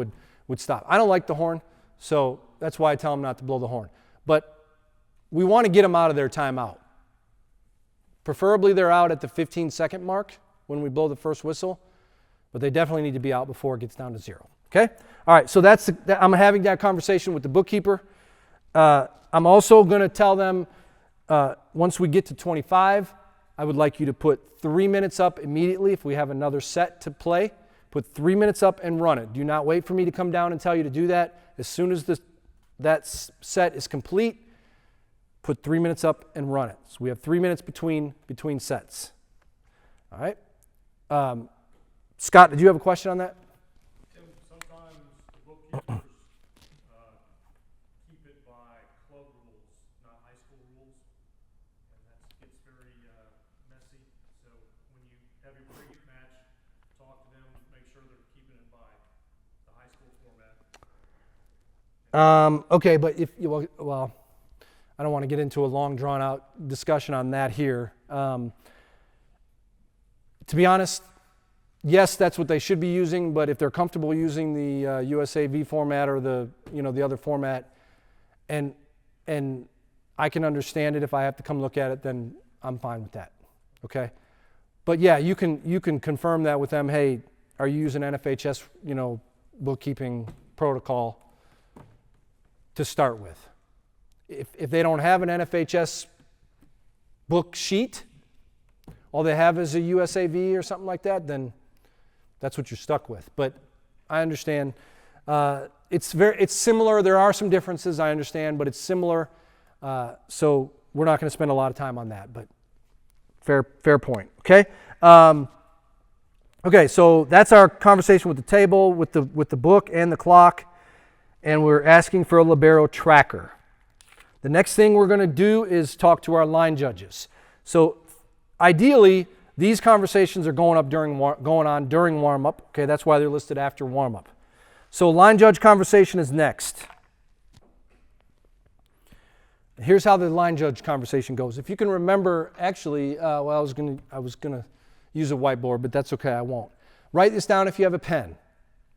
would stop. I don't like the horn, so that's why I tell them not to blow the horn. But we want to get them out of their timeout. Preferably they're out at the 15-second mark when we blow the first whistle, but they definitely need to be out before it gets down to 0. Okay? All right, so I'm having that conversation with the bookkeeper. I'm also going to tell them once we get to 25, I would like you to put 3 minutes up immediately if we have another set to play. Put 3 minutes up and run it. Do not wait for me to come down and tell you to do that. As soon as that set is complete, put 3 minutes up and run it. So we have 3 minutes between sets. All right? Scott, did you have a question on that? Tim, sometimes the bookkeepers keep it by club rules, not high school rules, and that gets very messy. So when you have your pre match, talk to them, make sure they're keeping it by the high school format. Okay, but well, I don't want to get into a long, drawn-out discussion on that here. To be honest, yes, that's what they should be using, but if they're comfortable using the USAV format or the other format, and I can understand it, if I have to come look at it, then I'm fine with that. Okay? But yeah, you can confirm that with them. Hey, are you using NFHS, bookkeeping protocol to start with? If they don't have an NFHS book sheet, all they have is a USAV or something like that, then that's what you're stuck with. But I understand. It's similar. There are some differences, I understand, but it's similar. So we're not going to spend a lot of time on that, but fair point. Okay. Okay. So that's our conversation with the table, with the book and the clock, and we're asking for a libero tracker. The next thing we're going to do is talk to our line judges. So ideally, these conversations are going on during warm-up. Okay, that's why they're listed after warm-up. So line judge conversation is next. Here's how the line judge conversation goes. If you can remember, actually, I was gonna use a whiteboard, but that's okay, I won't. Write this down if you have a pen,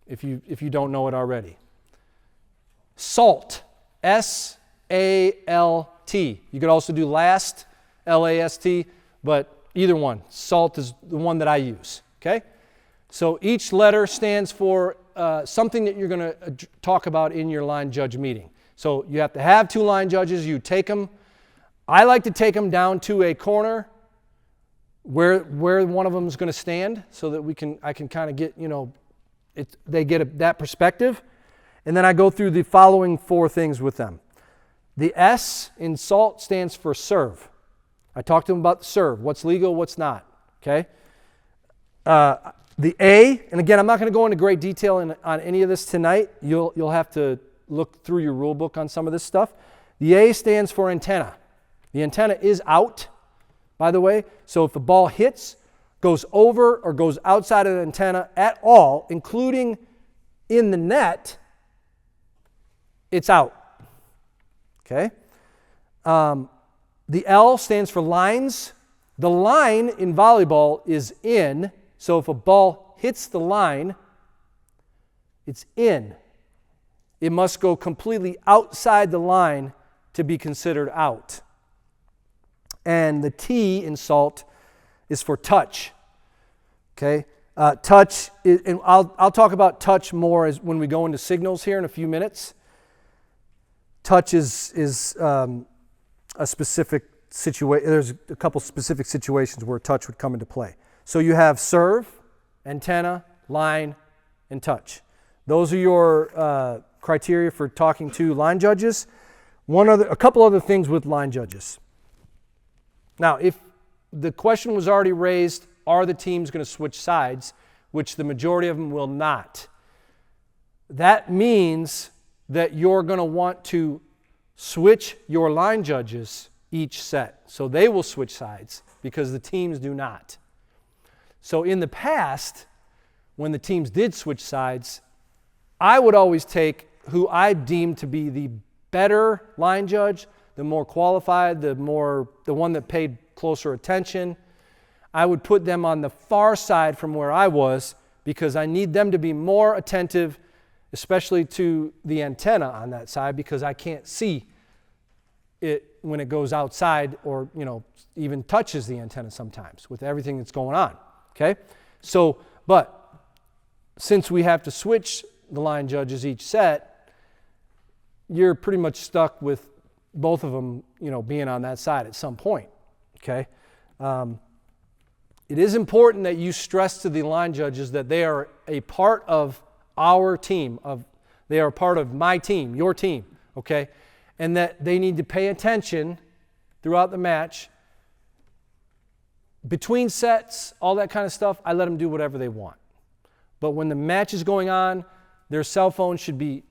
if you don't know it already. SALT, S-A-L-T. You could also do last, L-A-S-T, but either one. SALT is the one that I use, okay? So each letter stands for something that you're going to talk about in your line judge meeting. So you have to have 2 line judges. You take them. I like to take them down to a corner where one of them is going to stand so that I can kind of get, they get that perspective. And then I go through the following 4 things with them. The S in SALT stands for serve. I talked to them about the serve, what's legal, what's not, okay? The A, and again, I'm not going to go into great detail on any of this tonight. You'll have to look through your rule book on some of this stuff. The A stands for antenna. The antenna is out, by the way, so if the ball hits, goes over, or goes outside of the antenna at all, including in the net, it's out, okay? The L stands for lines. The line in volleyball is in, so if a ball hits the line, it's in. It must go completely outside the line to be considered out. And the T in SALT is for touch. Okay? Touch, and I'll talk about touch more when we go into signals here in a few minutes. Touch is a specific situation. There's a couple specific situations where touch would come into play. So you have serve, antenna, line, and touch. Those are your criteria for talking to line judges. A couple other things with line judges. Now, if the question was already raised, are the teams going to switch sides, which the majority of them will not. That means that you're going to want to switch your line judges each set. So they will switch sides because the teams do not. So in the past, when the teams did switch sides, I would always take who I deemed to be the better line judge, the more qualified, the one that paid closer attention. I would put them on the far side from where I was because I need them to be more attentive, especially to the antenna on that side, because I can't see it when it goes outside or, even touches the antenna sometimes with everything that's going on, okay? So, but since we have to switch the line judges each set, you're pretty much stuck with both of them, being on that side at some point, okay? It is important that you stress to the line judges that they are a part of our team, they are part of my team, your team, okay? And that they need to pay attention throughout the match. Between sets, all that kind of stuff, I let them do whatever they want. But when the match is going on, their cell phone should be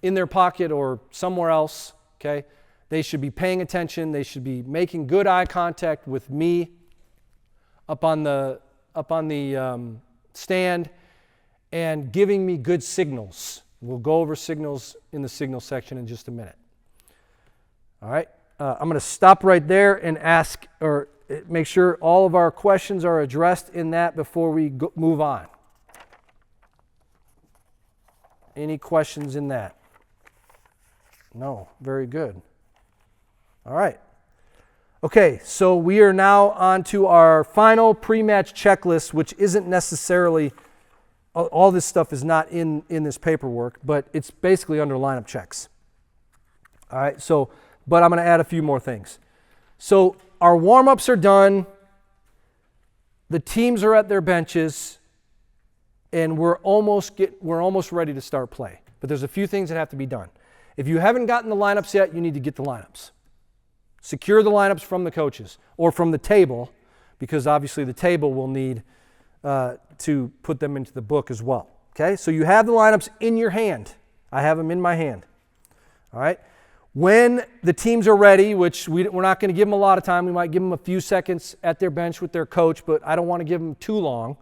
in their pocket or somewhere else, okay? They should be paying attention. They should be making good eye contact with me up on the stand and giving me good signals. We'll go over signals in the signal section in just a minute. All right, I'm going to stop right there and ask or make sure all of our questions are addressed in that before we move on. Any questions in that? No, very good. All right. Okay, so we are now on to our final pre-match checklist, which isn't necessarily, all this stuff is not in this paperwork, but it's basically under lineup checks. All right, so, but I'm going to add a few more things. So our warm-ups are done, the teams are at their benches, and we're almost ready to start play. But there's a few things that have to be done. If you haven't gotten the lineups yet, you need to get the lineups. Secure the lineups from the coaches or from the table, because obviously the table will need to put them into the book as well. Okay, so you have the lineups in your hand. I have them in my hand. All right. When the teams are ready, which we're not going to give them a lot of time, we might give them a few seconds at their bench with their coach, but I don't want to give them too long.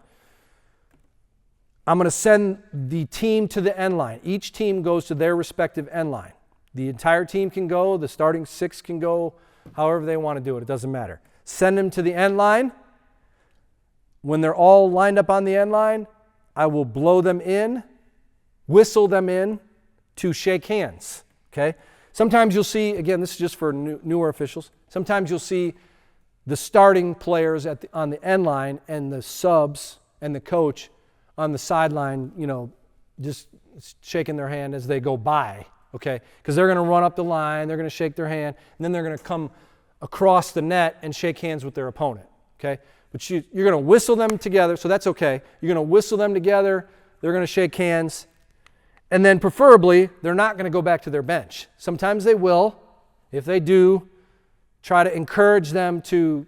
I'm going to send the team to the end line. Each team goes to their respective end line. The entire team can go, the starting six can go, however they want to do it. It doesn't matter. Send them to the end line. When they're all lined up on the end line, I will blow them in, whistle them in to shake hands. Okay? Sometimes you'll see, again, this is just for newer officials, sometimes you'll see the starting players on the end line and the subs and the coach on the sideline, just shaking their hand as they go by, okay? Because they're going to run up the line, they're going to shake their hand, and then they're going to come across the net and shake hands with their opponent, okay? But you're going to whistle them together, so that's okay. You're going to whistle them together, they're going to shake hands, and then preferably, they're not going to go back to their bench. Sometimes they will. If they do, try to encourage them to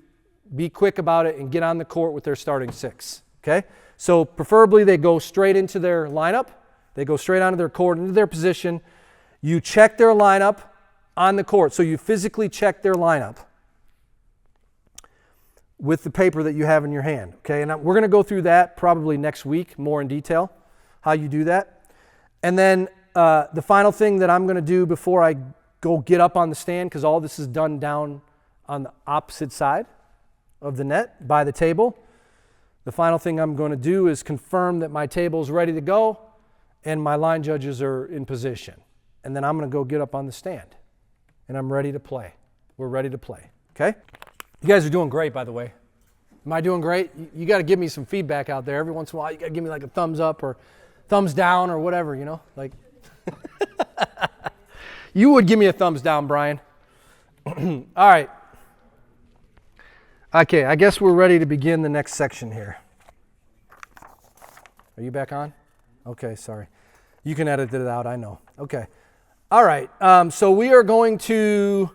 be quick about it and get on the court with their starting six, okay? So preferably they go straight into their lineup. They go straight onto their court, into their position. You check their lineup on the court. So you physically check their lineup with the paper that you have in your hand. Okay, and we're going to go through that probably next week more in detail, how you do that. And then the final thing that I'm going to do before I go get up on the stand, because all this is done down on the opposite side of the net by the table. The final thing I'm going to do is confirm that my table is ready to go and my line judges are in position. And then I'm going to go get up on the stand and I'm ready to play. We're ready to play, okay? You guys are doing great, by the way. Am I doing great? You got to give me some feedback out there. Every once in a while, you got to give me like a thumbs up or thumbs down or whatever, like. You would give me a thumbs down, Brian. All right. Okay, I guess we're ready to begin the next section here. Are you back on? Okay, sorry. You can edit it out, I know. Okay. All right, so we are going to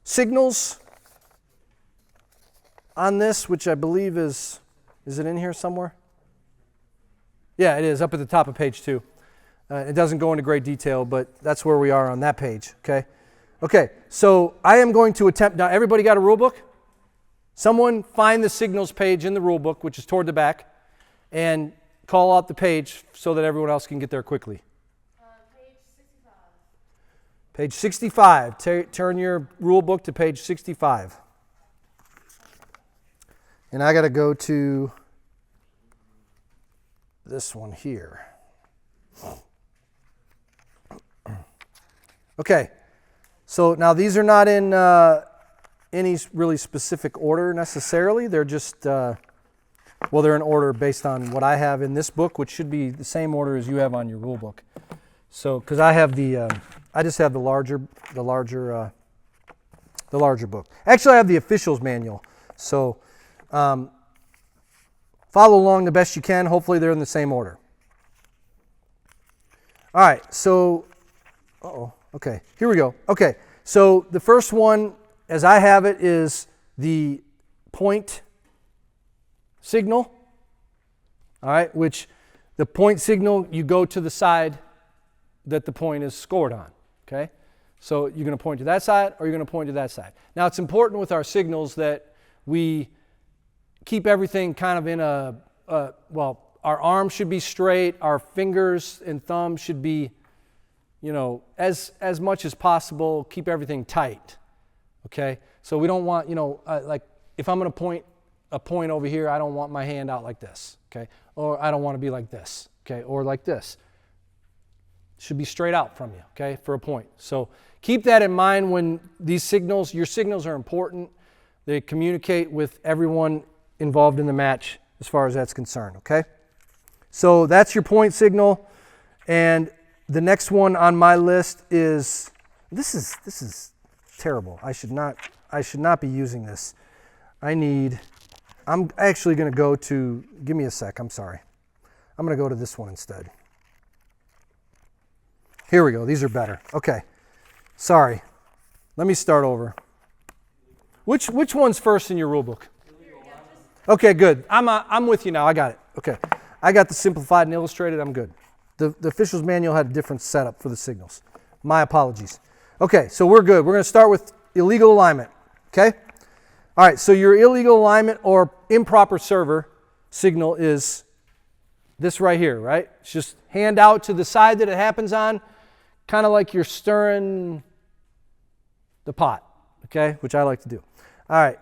signals on this, which I believe is it in here somewhere? Yeah, it is up at the top of page 2. It doesn't go into great detail, but that's where we are on that page, okay? Okay, so I am going to attempt, now everybody got a rule book? Someone find the signals page in the rule book, which is toward the back, and call out the page so that everyone else can get there quickly. Page 65. Page 65. Turn your rule book to page 65. And I got to go to this one here. Okay, so now these are not in any really specific order necessarily. They're just, well, they're in order based on what I have in this book, which should be the same order as you have on your rule book. So, because I have I just have the larger book. Actually, I have the officials manual. So, follow along the best you can. Hopefully, they're in the same order. All right. So, okay. Here we go. Okay. So the first one, as I have it, is the point signal. All right. Which the point signal, you go to the side that the point is scored on. Okay. So you're going to point to that side or you're going to point to that side. Now it's important with our signals that we keep everything kind of in well, our arms should be straight, our fingers and thumbs should be, as much as possible, keep everything tight. Okay? So we don't want, like if I'm going to point a point over here, I don't want my hand out like this. Okay? Or I don't want to be like this. Okay? Or like this. It should be straight out from you, okay, for a point. So keep that in mind when these signals, your signals are important. They communicate with everyone involved in the match as far as that's concerned, okay? So that's your point signal. And the next one on my list is, this is terrible. I should not be using this. I'm actually going to go to, give me a sec, I'm sorry. I'm going to go to this one instead. Here we go. These are better. Okay. Sorry. Let me start over. Which one's first in your rule book? Okay, good. I'm with you now. I got it. Okay. I got the simplified and illustrated. I'm good. The officials manual had a different setup for the signals. My apologies. Okay, so we're good. We're going to start with illegal alignment. Okay? All right, so your illegal alignment or improper server signal is this right here, right? It's just hand out to the side that it happens on, kind of like you're stirring the pot, okay, which I like to do. All right.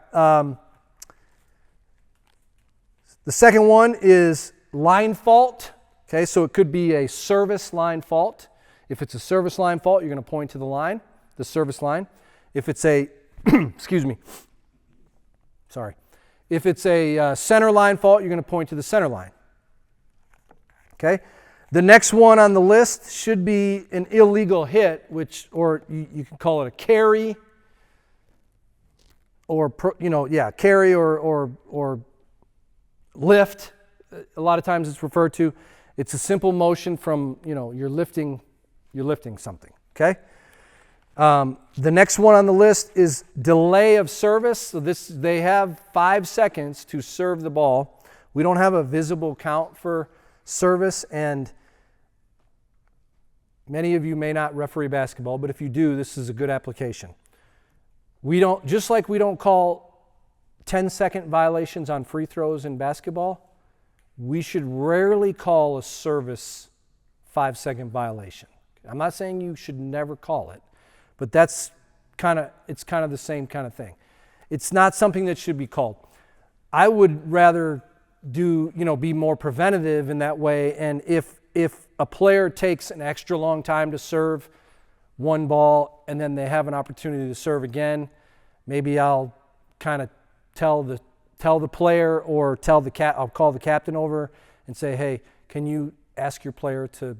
The second one is line fault, okay, so it could be a service line fault. If it's a service line fault, you're going to point to the line, the service line. If it's a, excuse me, sorry. If it's a center line fault, you're going to point to the center line, okay? The next one on the list should be an illegal hit, or you can call it a carry, or carry or lift. A lot of times it's referred to. It's a simple motion from you're lifting something. Okay. The next one on the list is delay of service. So they have 5 seconds to serve the ball. We don't have a visible count for service, and many of you may not referee basketball, but if you do, this is a good application. Just like we don't call 10-second violations on free throws in basketball, we should rarely call a service 5-second violation. I'm not saying you should never call it, but it's kind of the same kind of thing. It's not something that should be called. I would rather be more preventative in that way, and if a player takes an extra long time to serve one ball and then they have an opportunity to serve again, maybe I'll kind of tell the player or I'll call the captain over and say, hey, can you ask your player to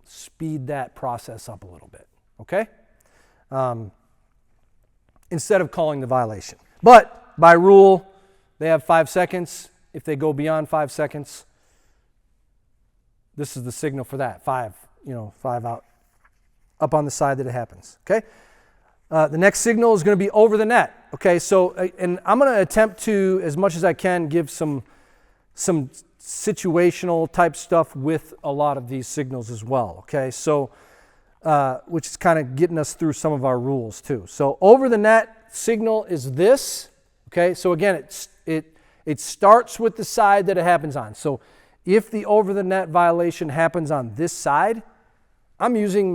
speed that process up a little bit, okay? Instead of calling the violation. But by rule, they have 5 seconds. If they go beyond 5 seconds, this is the signal for that. 5 out, up on the side that it happens, okay? The next signal is going to be over the net, okay? So, and I'm going to attempt to, as much as I can, give some situational type stuff with a lot of these signals as well, okay? So, which is kind of getting us through some of our rules too. So over the net signal is this, okay? So again, it starts with the side that it happens on. So if the over the net violation happens on this side, I'm using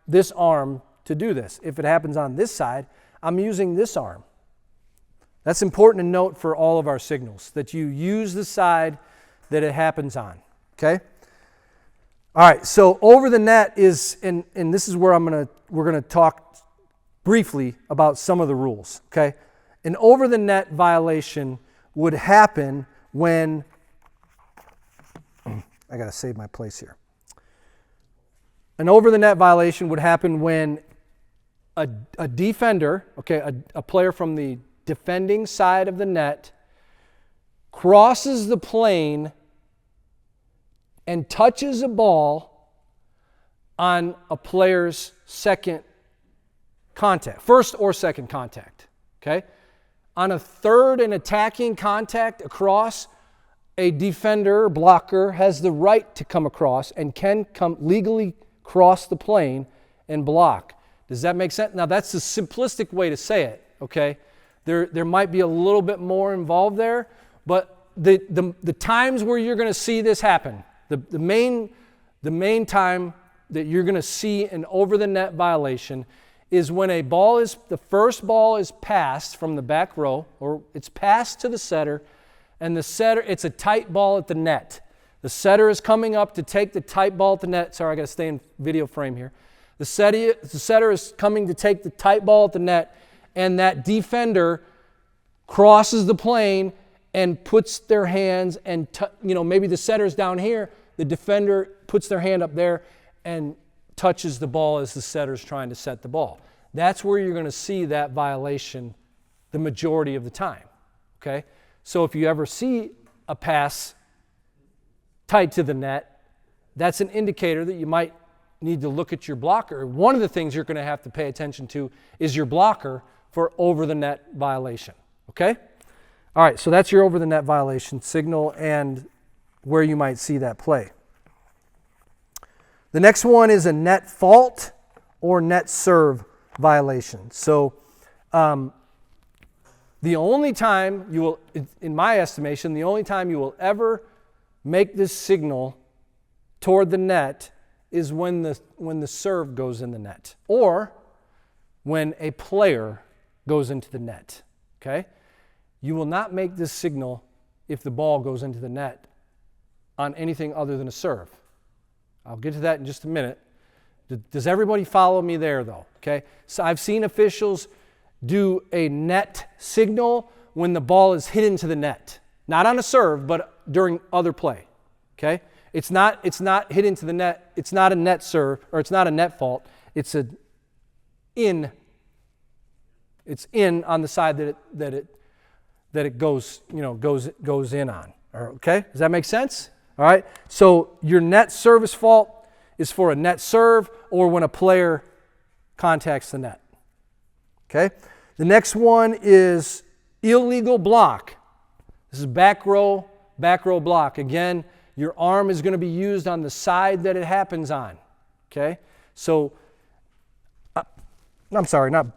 this arm to do this. If it happens on this side, I'm using this arm. That's important to note for all of our signals, that you use the side that it happens on, okay? All right, so over the net is, and this is where we're gonna talk briefly about some of the rules, okay? An over the net violation would happen when, I gotta save my place here. An over the net violation would happen when a defender, okay, a player from the defending side of the net crosses the plane and touches a ball on a player's first or second contact, okay? On a third and attacking contact across, a defender or blocker has the right to come across and can legally cross the plane and block. Does that make sense? Now, that's the simplistic way to say it, okay? There might be a little bit more involved there, but the times where you're going to see this happen, the main time that you're going to see an over the net violation is when the first ball is passed from the back row, or it's passed to the setter, and it's a tight ball at the net. The setter is coming up to take the tight ball at the net. Sorry, I got to stay in video frame here. The setter is coming to take the tight ball at the net, and that defender crosses the plane and puts their hands and, maybe the setter's down here, the defender puts their hand up there and touches the ball as the setter's trying to set the ball. That's where you're going to see that violation the majority of the time, okay? So if you ever see a pass tight to the net, that's an indicator that you might need to look at your blocker. One of the things you're going to have to pay attention to is your blocker for over the net violation, okay? All right, so that's your over the net violation signal and where you might see that play. The next one is a net fault or net serve violation. So the only time you will, in my estimation, the only time you will ever make this signal toward the net is when the serve goes in the net, or when a player goes into the net, okay? You will not make this signal if the ball goes into the net on anything other than a serve. I'll get to that in just a minute. Does everybody follow me there, though? Okay? So I've seen officials do a net signal when the ball is hit into the net. Not on a serve, but during other play. Okay? It's not hit into the net. It's not a net serve, or it's not a net fault. It's in on the side that it goes in on. Okay? Does that make sense? All right, so your net service fault is for a net serve or when a player contacts the net. Okay, the next one is illegal block. This is back row block. Again, your arm is going to be used on the side that it happens on. Okay, so I'm sorry, not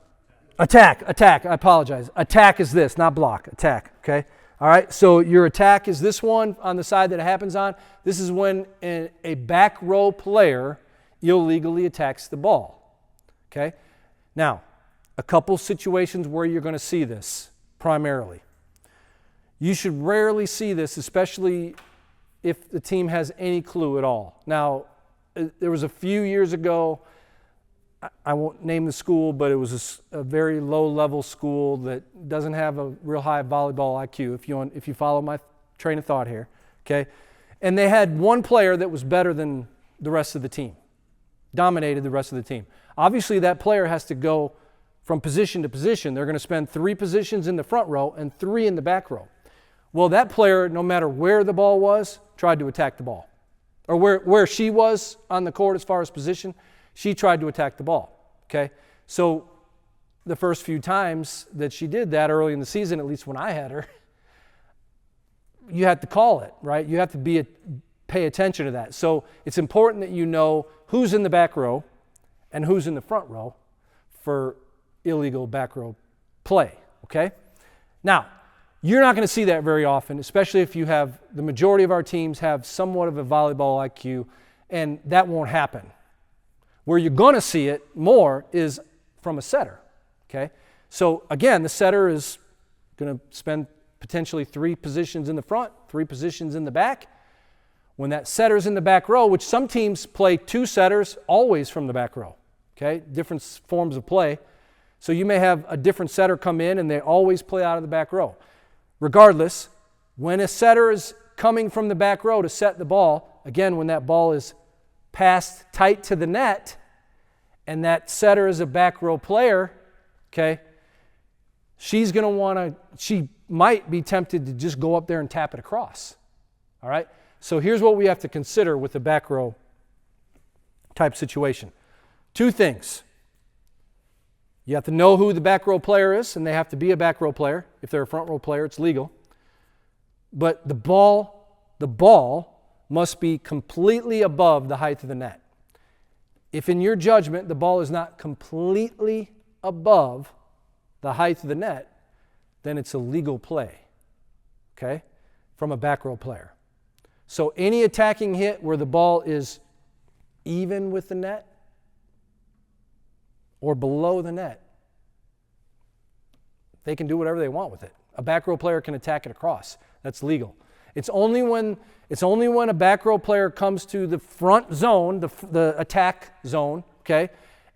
attack. I apologize. Attack is this, not block. Attack. Okay. All right, so your attack is this one on the side that it happens on. This is when a back row player illegally attacks the ball, okay? Now, a couple situations where you're going to see this primarily. You should rarely see this, especially if the team has any clue at all. Now, there was a few years ago, I won't name the school, but it was a very low-level school that doesn't have a real high volleyball IQ, if you follow my train of thought here, okay? And they had one player that was better than the rest of the team, dominated the rest of the team. Obviously, that player has to go from position to position. They're going to spend 3 positions in the front row and 3 in the back row. Well, that player, no matter where the ball was, tried to attack the ball. Or where she was on the court as far as position, she tried to attack the ball, okay? So the first few times that she did that early in the season, at least when I had her, you have to call it, right? You have to pay attention to that. So it's important that you know who's in the back row and who's in the front row for illegal back row play, okay? Now, you're not going to see that very often, especially if you have, the majority of our teams have somewhat of a volleyball IQ, and that won't happen. Where you're going to see it more is from a setter, okay? So again, the setter is going to spend potentially 3 positions in the front, 3 positions in the back. When that setter's in the back row, which some teams play 2 setters always from the back row, okay? Different forms of play. So you may have a different setter come in and they always play out of the back row. Regardless, when a setter is coming from the back row to set the ball, again, when that ball is passed tight to the net and that setter is a back row player, okay, she's going to want to, she might be tempted to just go up there and tap it across. All right? So here's what we have to consider with the back row type situation. 2 things. You have to know who the back row player is, and they have to be a back row player. If they're a front row player, it's legal. But the ball must be completely above the height of the net. If in your judgment the ball is not completely above the height of the net, then it's a legal play, okay, from a back row player. So any attacking hit where the ball is even with the net or below the net, they can do whatever they want with it. A back row player can attack it across. That's legal. It's only when a back row player comes to the front zone, the attack zone, okay,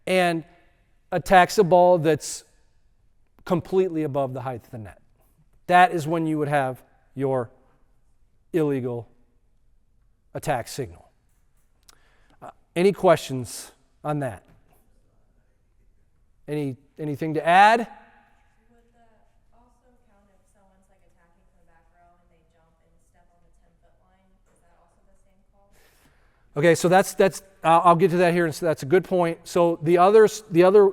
and attacks a ball that's completely above the height of the net. That is when you would have your illegal attack signal. Any questions on that? Anything to add? Would that also count if someone's like attacking from the back row and they jump and step on the 10-foot line? Is that also the same call? Okay, so that's I'll get to that here, and so that's a good point. So the other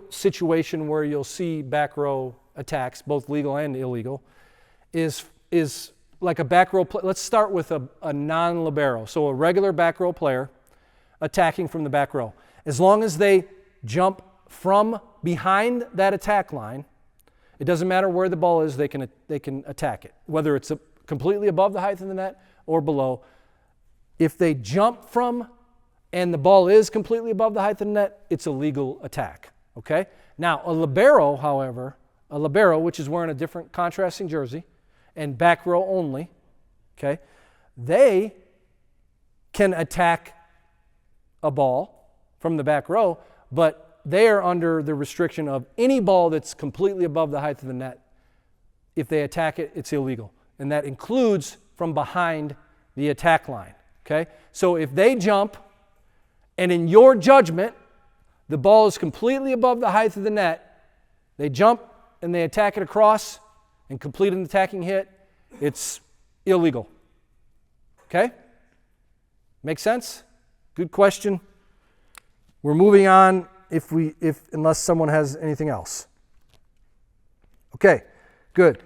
situation where you'll see back row attacks, both legal and illegal, is like a back row play. Let's start with a non-libero, so a regular back row player attacking from the back row. As long as they jump from behind that attack line, it doesn't matter where the ball is, they can attack it, whether it's completely above the height of the net or below. If they jump from and the ball is completely above the height of the net, it's a legal attack, okay? Now, a libero, however, which is wearing a different contrasting jersey and back row only, okay, they can attack a ball from the back row, but they are under the restriction of any ball that's completely above the height of the net. If they attack it, it's illegal. And that includes from behind the attack line, okay? So if they jump and in your judgment, the ball is completely above the height of the net, they jump and they attack it across and complete an attacking hit, it's illegal. Okay? Make sense? Good question. We're moving on unless someone has anything else. Okay, good.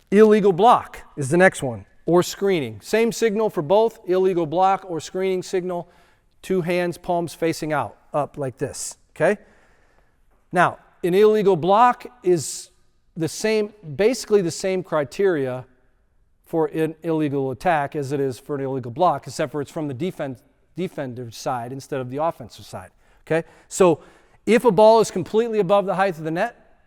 Illegal block is the next one, or screening. Same signal for both, illegal block or screening signal, 2 hands, palms facing out, up like this, okay? Now, an illegal block is basically the same criteria for an illegal attack as it is for an illegal block, except for it's from the defender's side instead of the offensive side, okay? So if a ball is completely above the height of the net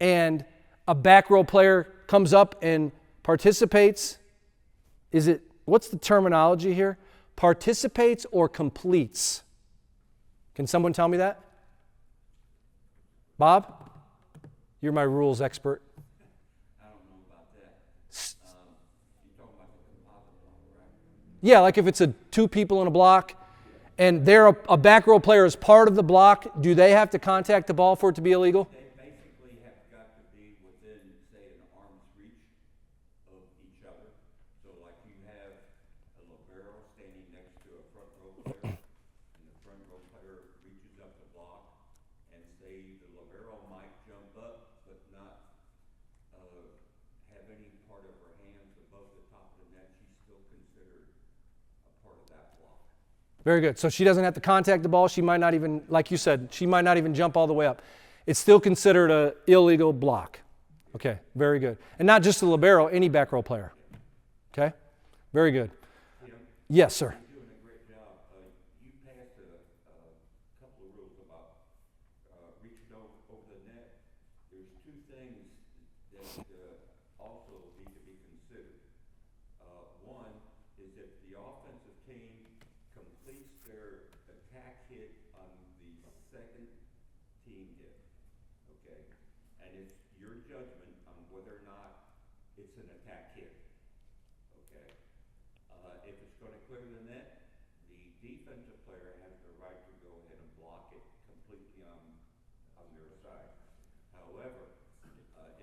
and a back row player comes up and participates, what's the terminology here? Participates or completes? Can someone tell me that? Bob? You're my rules expert. I don't know about that. You're talking about the composite block, right? Yeah, like if it's 2 people in a block and they're a back row player is part of the block, do they have to contact the ball for it to be illegal? They basically have got to be within, say, an arm's reach of each other. So like you have a libero standing next to a front row player, and the front row player reaches up to block, and say the libero might jump up, but not have any part of her hands above the top of the net, she's still considered a part of that block. Very good. So she doesn't have to contact the ball. She might not even, like you said, she might not even jump all the way up. It's still considered an illegal block. Okay, very good. And not just the libero, any back row player. Okay, very good. Tim, Yes, sir. you're doing a great job. You passed a couple of rules about reaching over the net. There's two things that also need to be considered. One is if the offensive team completes their attack hit on the second team hit, okay? And it's your judgment on whether or not it's an attack hit, okay? If it's gonna clear the net, the defensive player has the right to go ahead and block it completely on their side. However,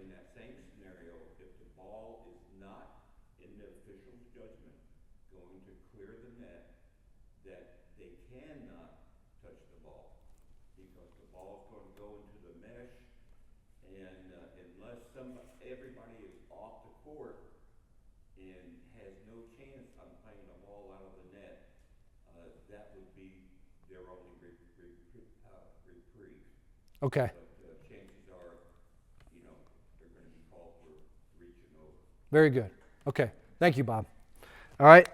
in that same scenario, if the ball is not, in the official's judgment, going to clear the net, that they cannot touch the ball, because the ball is going to go into the mesh, and unless everybody is off the court and has no chance on playing the ball out of the net, that would be their only reprieve. Okay, But chances are, they're going to be called for reaching over. very good. Okay, thank you, Bob. All right,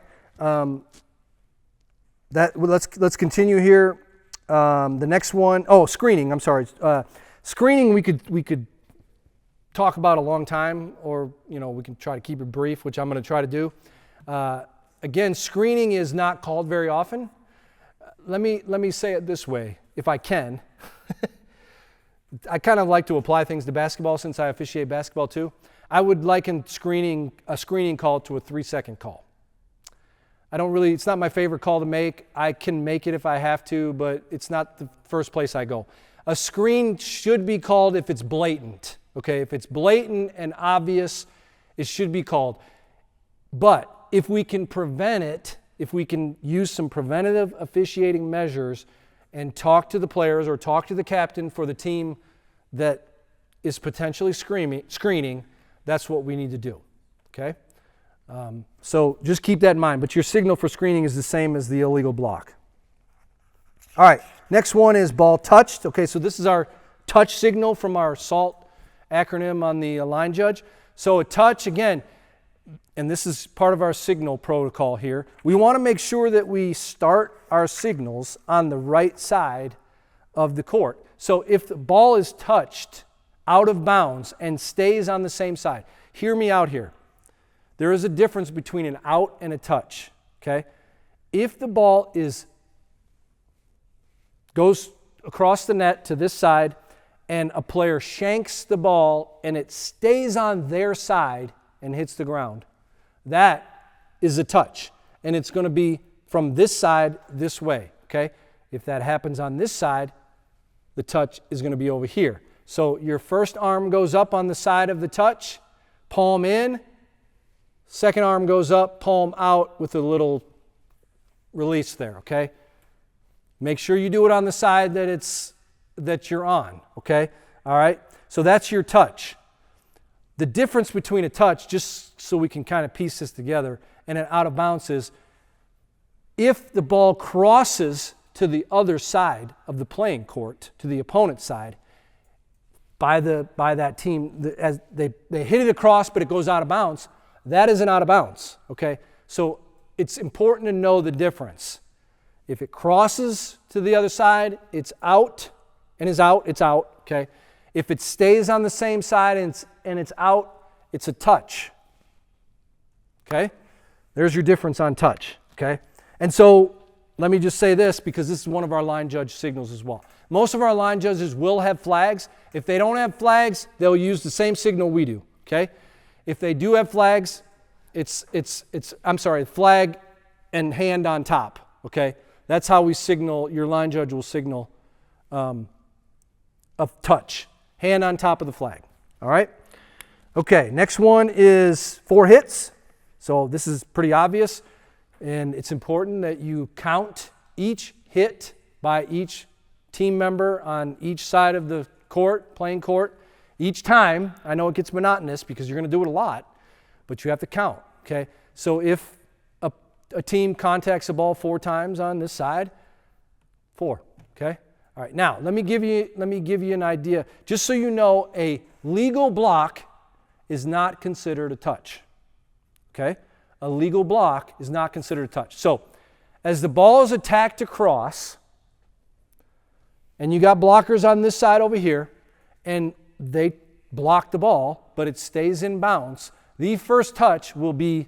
let's continue here. The next one, screening. I'm sorry. Screening we could talk about a long time, or we can try to keep it brief, which I'm going to try to do. Again, screening is not called very often. Let me say it this way, if I can. I kind of like to apply things to basketball since I officiate basketball too. I would liken a screening call to a 3-second call. It's not my favorite call to make. I can make it if I have to, but it's not the first place I go. A screen should be called if it's blatant. Okay, if it's blatant and obvious, it should be called. But if we can prevent it, if we can use some preventative officiating measures and talk to the players or talk to the captain for the team that is potentially screening, that's what we need to do. Okay? So just keep that in mind. But your signal for screening is the same as the illegal block. All right, next one is ball touched. Okay, so this is our touch signal from our SALT acronym on the line judge. So a touch, again, and this is part of our signal protocol here. We want to make sure that we start our signals on the right side of the court. So if the ball is touched out of bounds and stays on the same side, hear me out here. There is a difference between an out and a touch, okay? If the ball goes across the net to this side and a player shanks the ball and it stays on their side and hits the ground, that is a touch. And it's going to be from this side this way, okay? If that happens on this side, the touch is going to be over here. So your first arm goes up on the side of the touch, palm in, second arm goes up, palm out with a little release there, okay? Make sure you do it on the side that you're on, okay? All right? So that's your touch. The difference between a touch, just so we can kind of piece this together, and an out of bounds is if the ball crosses to the other side of the playing court, to the opponent's side, by that team, as they hit it across but it goes out of bounds, that is an out of bounds, okay? So it's important to know the difference. If it crosses to the other side, it's out and is out, it's out, okay? If it stays on the same side and it's out, it's a touch, okay? There's your difference on touch, okay? And so let me just say this, because this is one of our line judge signals as well. Most of our line judges will have flags. If they don't have flags, they'll use the same signal we do, okay? If they do have flags, it's flag and hand on top, okay? That's how we signal, your line judge will signal a touch. Hand on top of the flag, all right? Okay, next one is 4 hits. So this is pretty obvious, and it's important that you count each hit by each team member on each side of the court, playing court, each time. I know it gets monotonous because you're going to do it a lot, but you have to count, Okay? So if a team contacts the ball 4 times on this side, 4. Okay? All right. Now, let me give you an idea. Just so you know, a legal block is not considered a touch. Okay? A legal block is not considered a touch. So, as the ball is attacked across, and you got blockers on this side over here, and they block the ball, but it stays in bounds, the first touch will be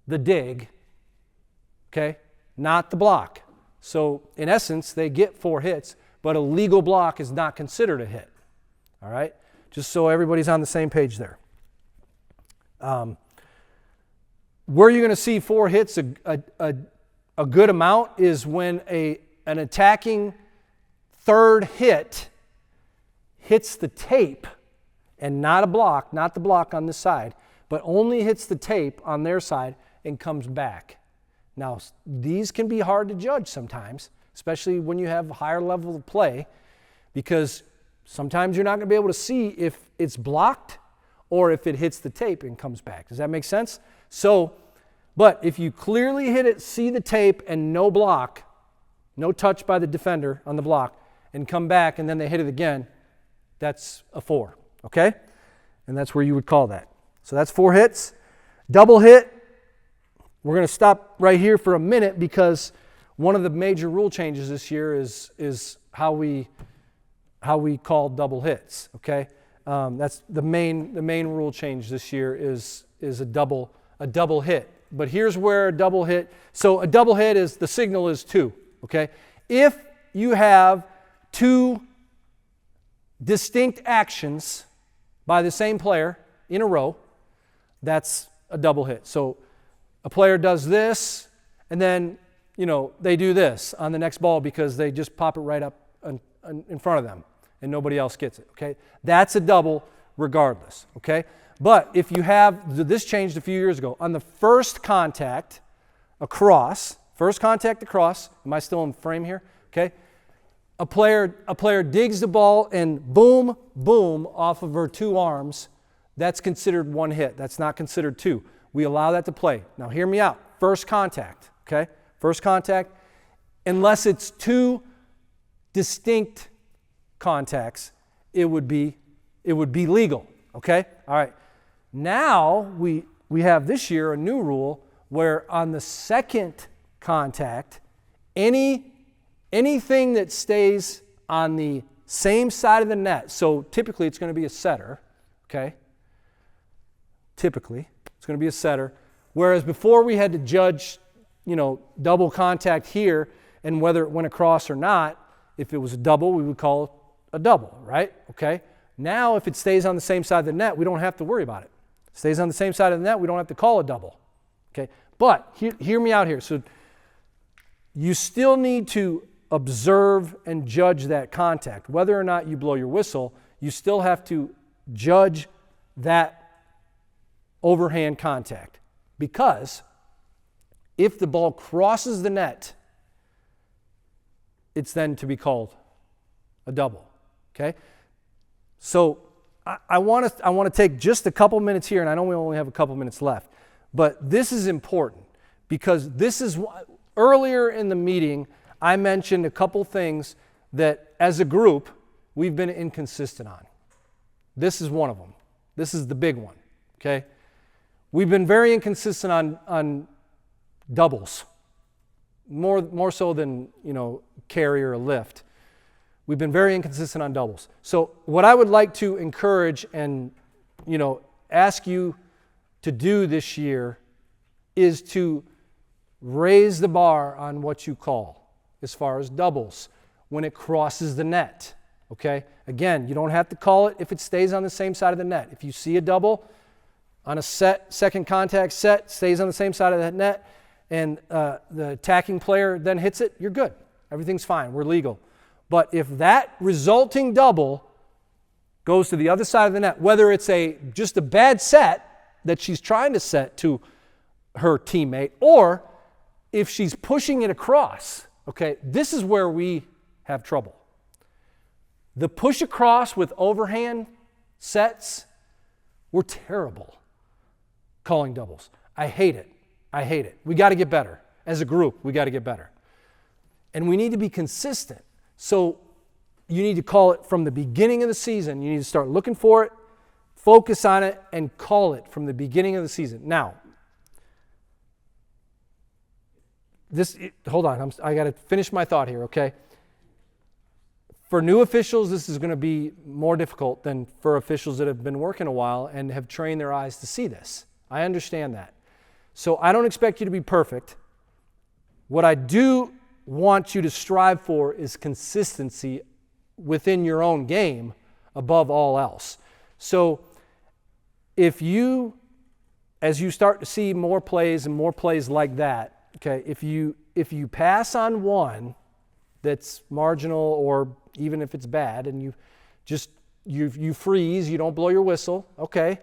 the dig, okay, not the block. So, in essence, they get 4 hits, but a legal block is not considered a hit. All right? Just so everybody's on the same page there. Where you're going to see 4 hits a good amount is when an attacking third hit hits the tape and not the block on this side, but only hits the tape on their side and comes back. Now, these can be hard to judge sometimes, especially when you have a higher level of play, because sometimes you're not going to be able to see if it's blocked or if it hits the tape and comes back. Does that make sense? So, but if you clearly hit it, see the tape, and no block, no touch by the defender on the block, and come back, and then they hit it again, that's a 4, okay? And that's where you would call that. So that's 4 hits. Double hit, we're going to stop right here for a minute because one of the major rule changes this year is how we call double hits, okay? That's the main rule change this year is a double hit. But here's where a double hit, so a double hit is, the signal is 2, okay? If you have 2 distinct actions by the same player in a row, that's a double hit. So a player does this, and then, they do this on the next ball because they just pop it right up in front of them, and nobody else gets it, okay? That's a double regardless, okay? But if you have, this changed a few years ago, on the first contact across, am I still in frame here? Okay? A player digs the ball and boom, boom, off of her 2 arms, that's considered 1 hit. That's not considered 2. We allow that to play. Now hear me out. First contact, okay? First contact, unless it's 2 distinct contacts, it would be legal, okay? All right. Now we have this year a new rule where on the second contact, anything that stays on the same side of the net, so typically it's going to be a setter, okay? Typically, it's going to be a setter. Whereas before we had to judge, double contact here and whether it went across or not. If it was a double, we would call it a double, right? Okay? Now, if it stays on the same side of the net, we don't have to worry about it. Stays on the same side of the net, we don't have to call a double. Okay? But hear me out here. So you still need to observe and judge that contact. Whether or not you blow your whistle, you still have to judge that overhand contact. Because if the ball crosses the net, it's then to be called a double. Okay? So I want to take just a couple minutes here, and I know we only have a couple minutes left, but this is important because this is earlier in the meeting I mentioned a couple things that as a group we've been inconsistent on. This is one of them. This is the big one. Okay? We've been very inconsistent on doubles, more so than carry or lift. We've been very inconsistent on doubles. So what I would like to encourage and ask you to do this year is to raise the bar on what you call as far as doubles when it crosses the net. Okay? Again, you don't have to call it if it stays on the same side of the net. If you see a double on a second contact set, stays on the same side of the net, and the attacking player then hits it, you're good. Everything's fine. We're legal. But if that resulting double goes to the other side of the net, whether it's just a bad set that she's trying to set to her teammate, or if she's pushing it across, okay, this is where we have trouble. The push across with overhand sets, we're terrible calling doubles. I hate it. I hate it. We got to get better. As a group, we got to get better. And we need to be consistent. So you need to call it from the beginning of the season. You need to start looking for it, focus on it, and call it from the beginning of the season. Now, hold on. I got to finish my thought here, okay? For new officials, this is going to be more difficult than for officials that have been working a while and have trained their eyes to see this. I understand that. So I don't expect you to be perfect. What I do want you to strive for is consistency within your own game above all else. So if you, as you start to see more plays and more plays like that, okay, if you pass on one that's marginal or even if it's bad and you freeze, you don't blow your whistle, okay,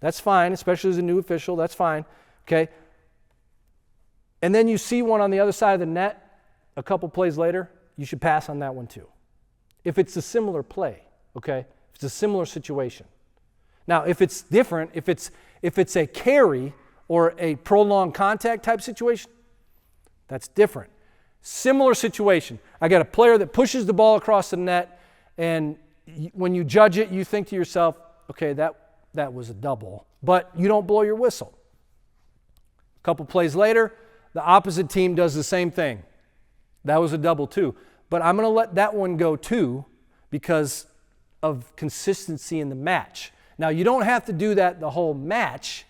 that's fine, especially as a new official, that's fine, okay. And then you see one on the other side of the net a couple plays later, you should pass on that one too. If it's a similar play, okay, if it's a similar situation. Now, if it's different, if it's a carry or a prolonged contact type situation, that's different. Similar situation. I got a player that pushes the ball across the net, and when you judge it, you think to yourself, okay, that was a double, but you don't blow your whistle. A couple plays later, the opposite team does the same thing. That was a double too. But I'm going to let that one go too because of consistency in the match. Now, you don't have to do that the whole match,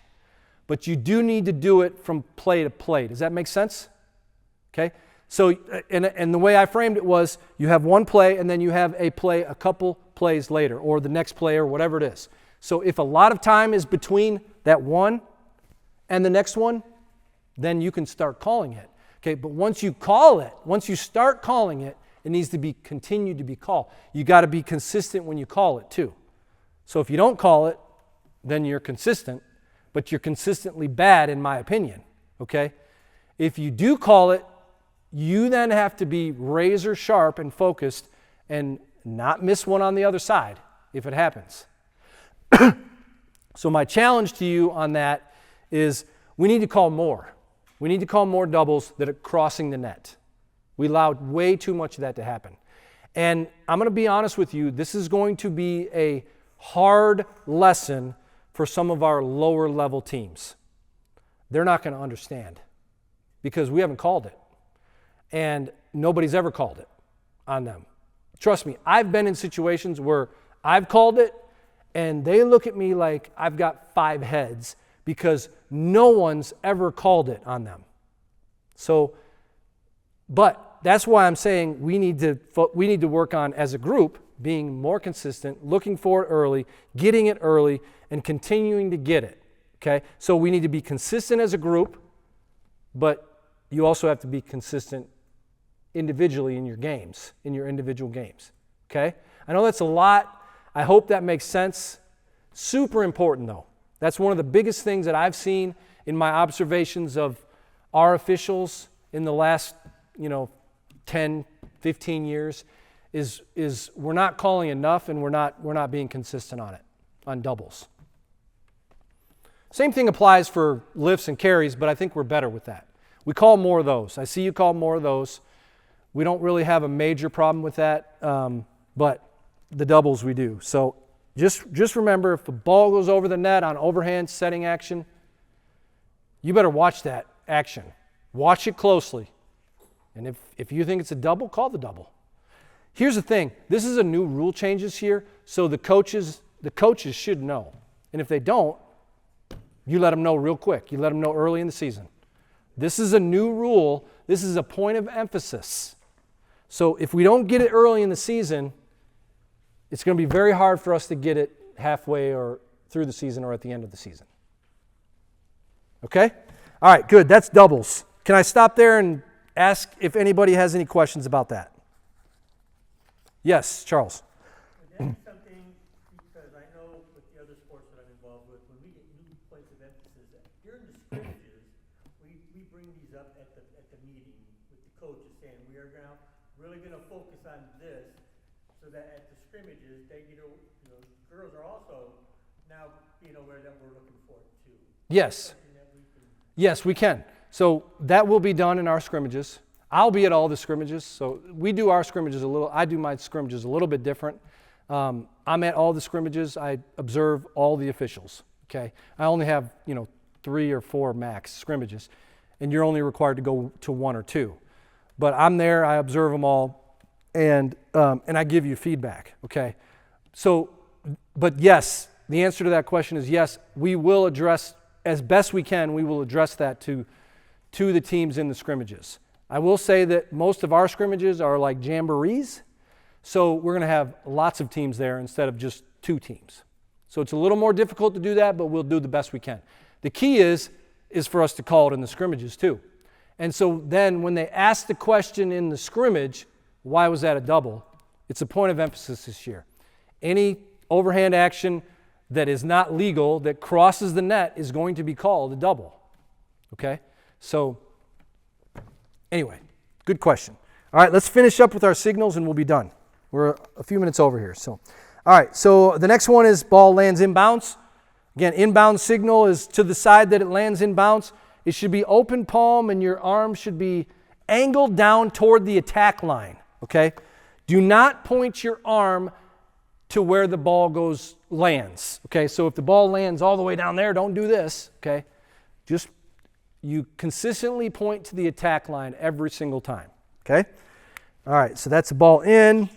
but you do need to do it from play to play. Does that make sense? Okay? So, and the way I framed it was you have one play and then you have a play a couple plays later or the next play or whatever it is. So if a lot of time is between that one and the next one, then you can start calling it. Okay, but once you call it, once you start calling it, it needs to be continued to be called. You got to be consistent when you call it too. So if you don't call it, then you're consistent, but you're consistently bad in my opinion, okay? If you do call it, you then have to be razor sharp and focused and not miss one on the other side if it happens. So my challenge to you on that is we need to call more. We need to call more doubles that are crossing the net. We allowed way too much of that to happen. And I'm going to be honest with you, this is going to be a hard lesson for some of our lower level teams. They're not going to understand because we haven't called it. And nobody's ever called it on them. Trust me, I've been in situations where I've called it and they look at me like I've got 5 heads because no one's ever called it on them. So, but that's why I'm saying we need to work on, as a group, being more consistent, looking for it early, getting it early, and continuing to get it, okay? So we need to be consistent as a group, but you also have to be consistent individually in your games, in your individual games, okay? I know that's a lot. I hope that makes sense. Super important, though. That's one of the biggest things that I've seen in my observations of our officials in the last, 10, 15 years is we're not calling enough and we're not being consistent on it, on doubles. Same thing applies for lifts and carries, but I think we're better with that. We call more of those. I see you call more of those. We don't really have a major problem with that, but the doubles we do. So just remember, if the ball goes over the net on overhand setting action, you better watch that action. Watch it closely. And if you think it's a double, call the double. Here's the thing. This is a new rule changes here, so the coaches should know. And if they don't, you let them know real quick. You let them know early in the season. This is a new rule. This is a point of emphasis. So if we don't get it early in the season, it's going to be very hard for us to get it halfway or through the season or at the end of the season. Okay? All right, good. That's doubles. Can I stop there and ask if anybody has any questions about that? Yes, Charles. That's something, because I know with the other sports that I'm involved with, when we get new points of emphasis, during the scrimmages, we bring these up at the meeting with the coaches saying we are really going to focus on this so that at the scrimmages, girls are also now being aware that we're looking for it too. Yes. Yes, we can. So that will be done in our scrimmages. I'll be at all the scrimmages. So we do our scrimmages I do my scrimmages a little bit different. I'm at all the scrimmages. I observe all the officials, okay? I only have, 3 or 4 max scrimmages, and you're only required to go to 1 or 2. But I'm there, I observe them all, and I give you feedback, okay? So, but yes, the answer to that question is yes, we will address, as best we can, we will address that to the teams in the scrimmages. I will say that most of our scrimmages are like jamborees, so we're going to have lots of teams there instead of just 2 teams. So it's a little more difficult to do that, but we'll do the best we can. The key is for us to call it in the scrimmages too. And so then when they ask the question in the scrimmage, why was that a double? It's a point of emphasis this year. Any overhand action that is not legal, that crosses the net, is going to be called a double. Okay? So anyway, good question. All right, let's finish up with our signals and we'll be done. We're a few minutes over here. So, all right, so the next one is ball lands inbounds. Again, inbound signal is to the side that it lands inbounds. It should be open palm and your arm should be angled down toward the attack line, okay? Do not point your arm to where the ball lands, okay? So if the ball lands all the way down there, don't do this, okay? Just, you consistently point to the attack line every single time, okay? All right, so that's a ball in.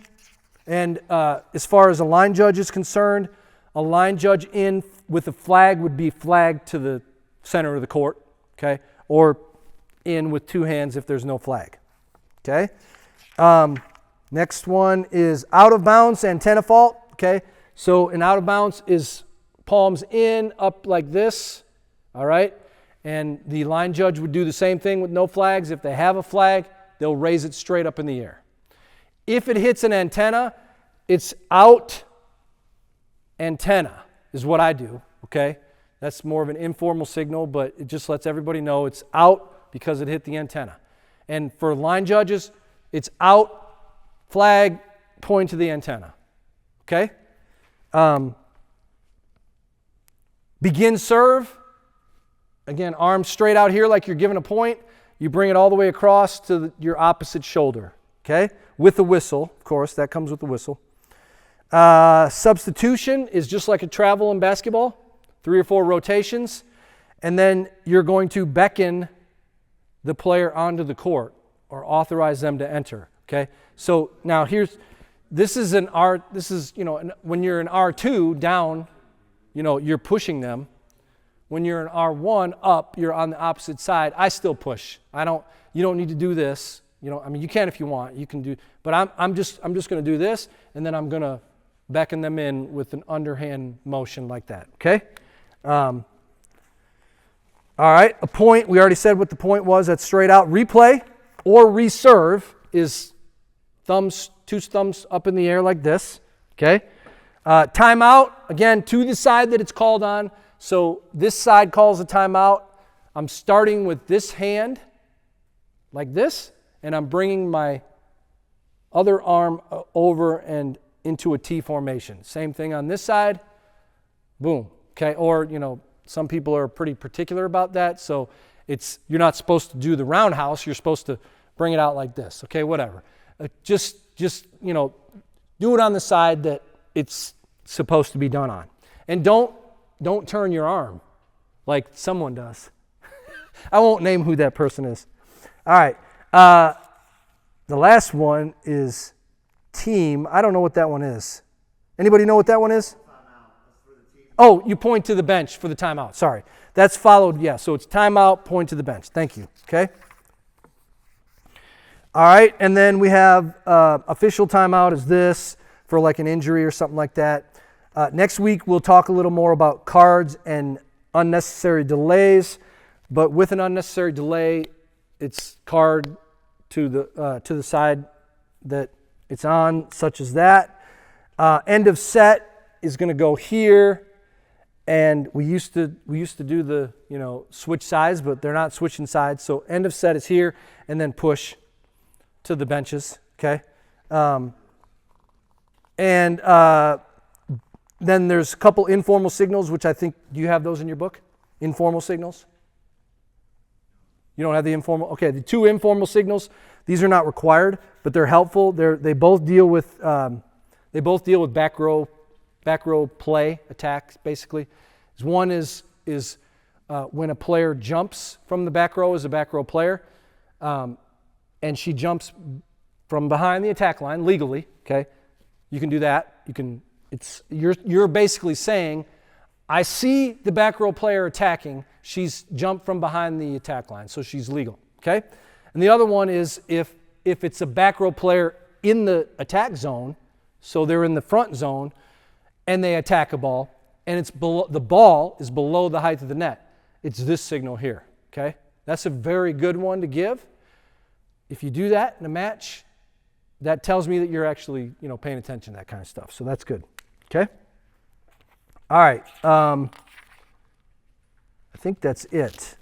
And as far as a line judge is concerned, a line judge in with a flag would be flagged to the center of the court, okay? Or in with 2 hands if there's no flag, okay? Next one is out of bounds antenna fault, okay? So an out of bounds is palms in, up like this, all right? And the line judge would do the same thing with no flags. If they have a flag, they'll raise it straight up in the air. If it hits an antenna, it's out antenna is what I do, okay? That's more of an informal signal, but it just lets everybody know it's out because it hit the antenna. And for line judges, it's out, flag, point to the antenna, okay? Begin serve. Again, arms straight out here like you're giving a point. You bring it all the way across to your opposite shoulder, okay? With the whistle, of course, that comes with the whistle. Substitution is just like a travel in basketball, 3 or 4 rotations, and then you're going to beckon the player onto the court or authorize them to enter, okay? So now this is when you're in R2 down, you're pushing them. When you're in R1 up, you're on the opposite side. I still push. You don't need to do this. You can if you want. You can do, but I'm just going to do this, and then I'm going to beckon them in with an underhand motion like that, okay? All right, a point, we already said what the point was. That's straight out. Replay or reserve is 2 thumbs up in the air like this, okay? Timeout, again, to the side that it's called on. So this side calls a timeout. I'm starting with this hand like this, and I'm bringing my other arm over and into a T formation. Same thing on this side. Boom. Okay. Or, some people are pretty particular about that. So you're not supposed to do the roundhouse. You're supposed to bring it out like this. Okay. Whatever. Just do it on the side that it's supposed to be done on. And don't turn your arm like someone does. I won't name who that person is. All right. The last one is team. I don't know what that one is. Anybody know what that one is? Oh, you point to the bench for the timeout. Sorry. That's followed, yeah. So it's timeout, point to the bench. Thank you. Okay? All right. And then we have official timeout is this for like an injury or something like that. Next week, we'll talk a little more about cards and unnecessary delays. But with an unnecessary delay, it's card to the side that it's on, such as that. End of set is going to go here, and we used to do the switch sides, but they're not switching sides. So end of set is here, and then push to the benches. Okay, and then there's a couple informal signals, which I think, do you have those in your book? Informal signals. You don't have the informal. Okay, the two informal signals. These are not required, but they're helpful. They both deal with back row play attacks. Basically, one is when a player jumps from the back row as a back row player, and she jumps from behind the attack line legally. Okay, you can do that. You're basically saying, I see the back row player attacking. She's jumped from behind the attack line, so she's legal. Okay, and the other one is if it's a back row player in the attack zone, so they're in the front zone, and they attack a ball, and the ball is below the height of the net. It's this signal here. Okay, that's a very good one to give. If you do that in a match, that tells me that you're actually paying attention to that kind of stuff. So that's good. Okay. All right. I think that's it.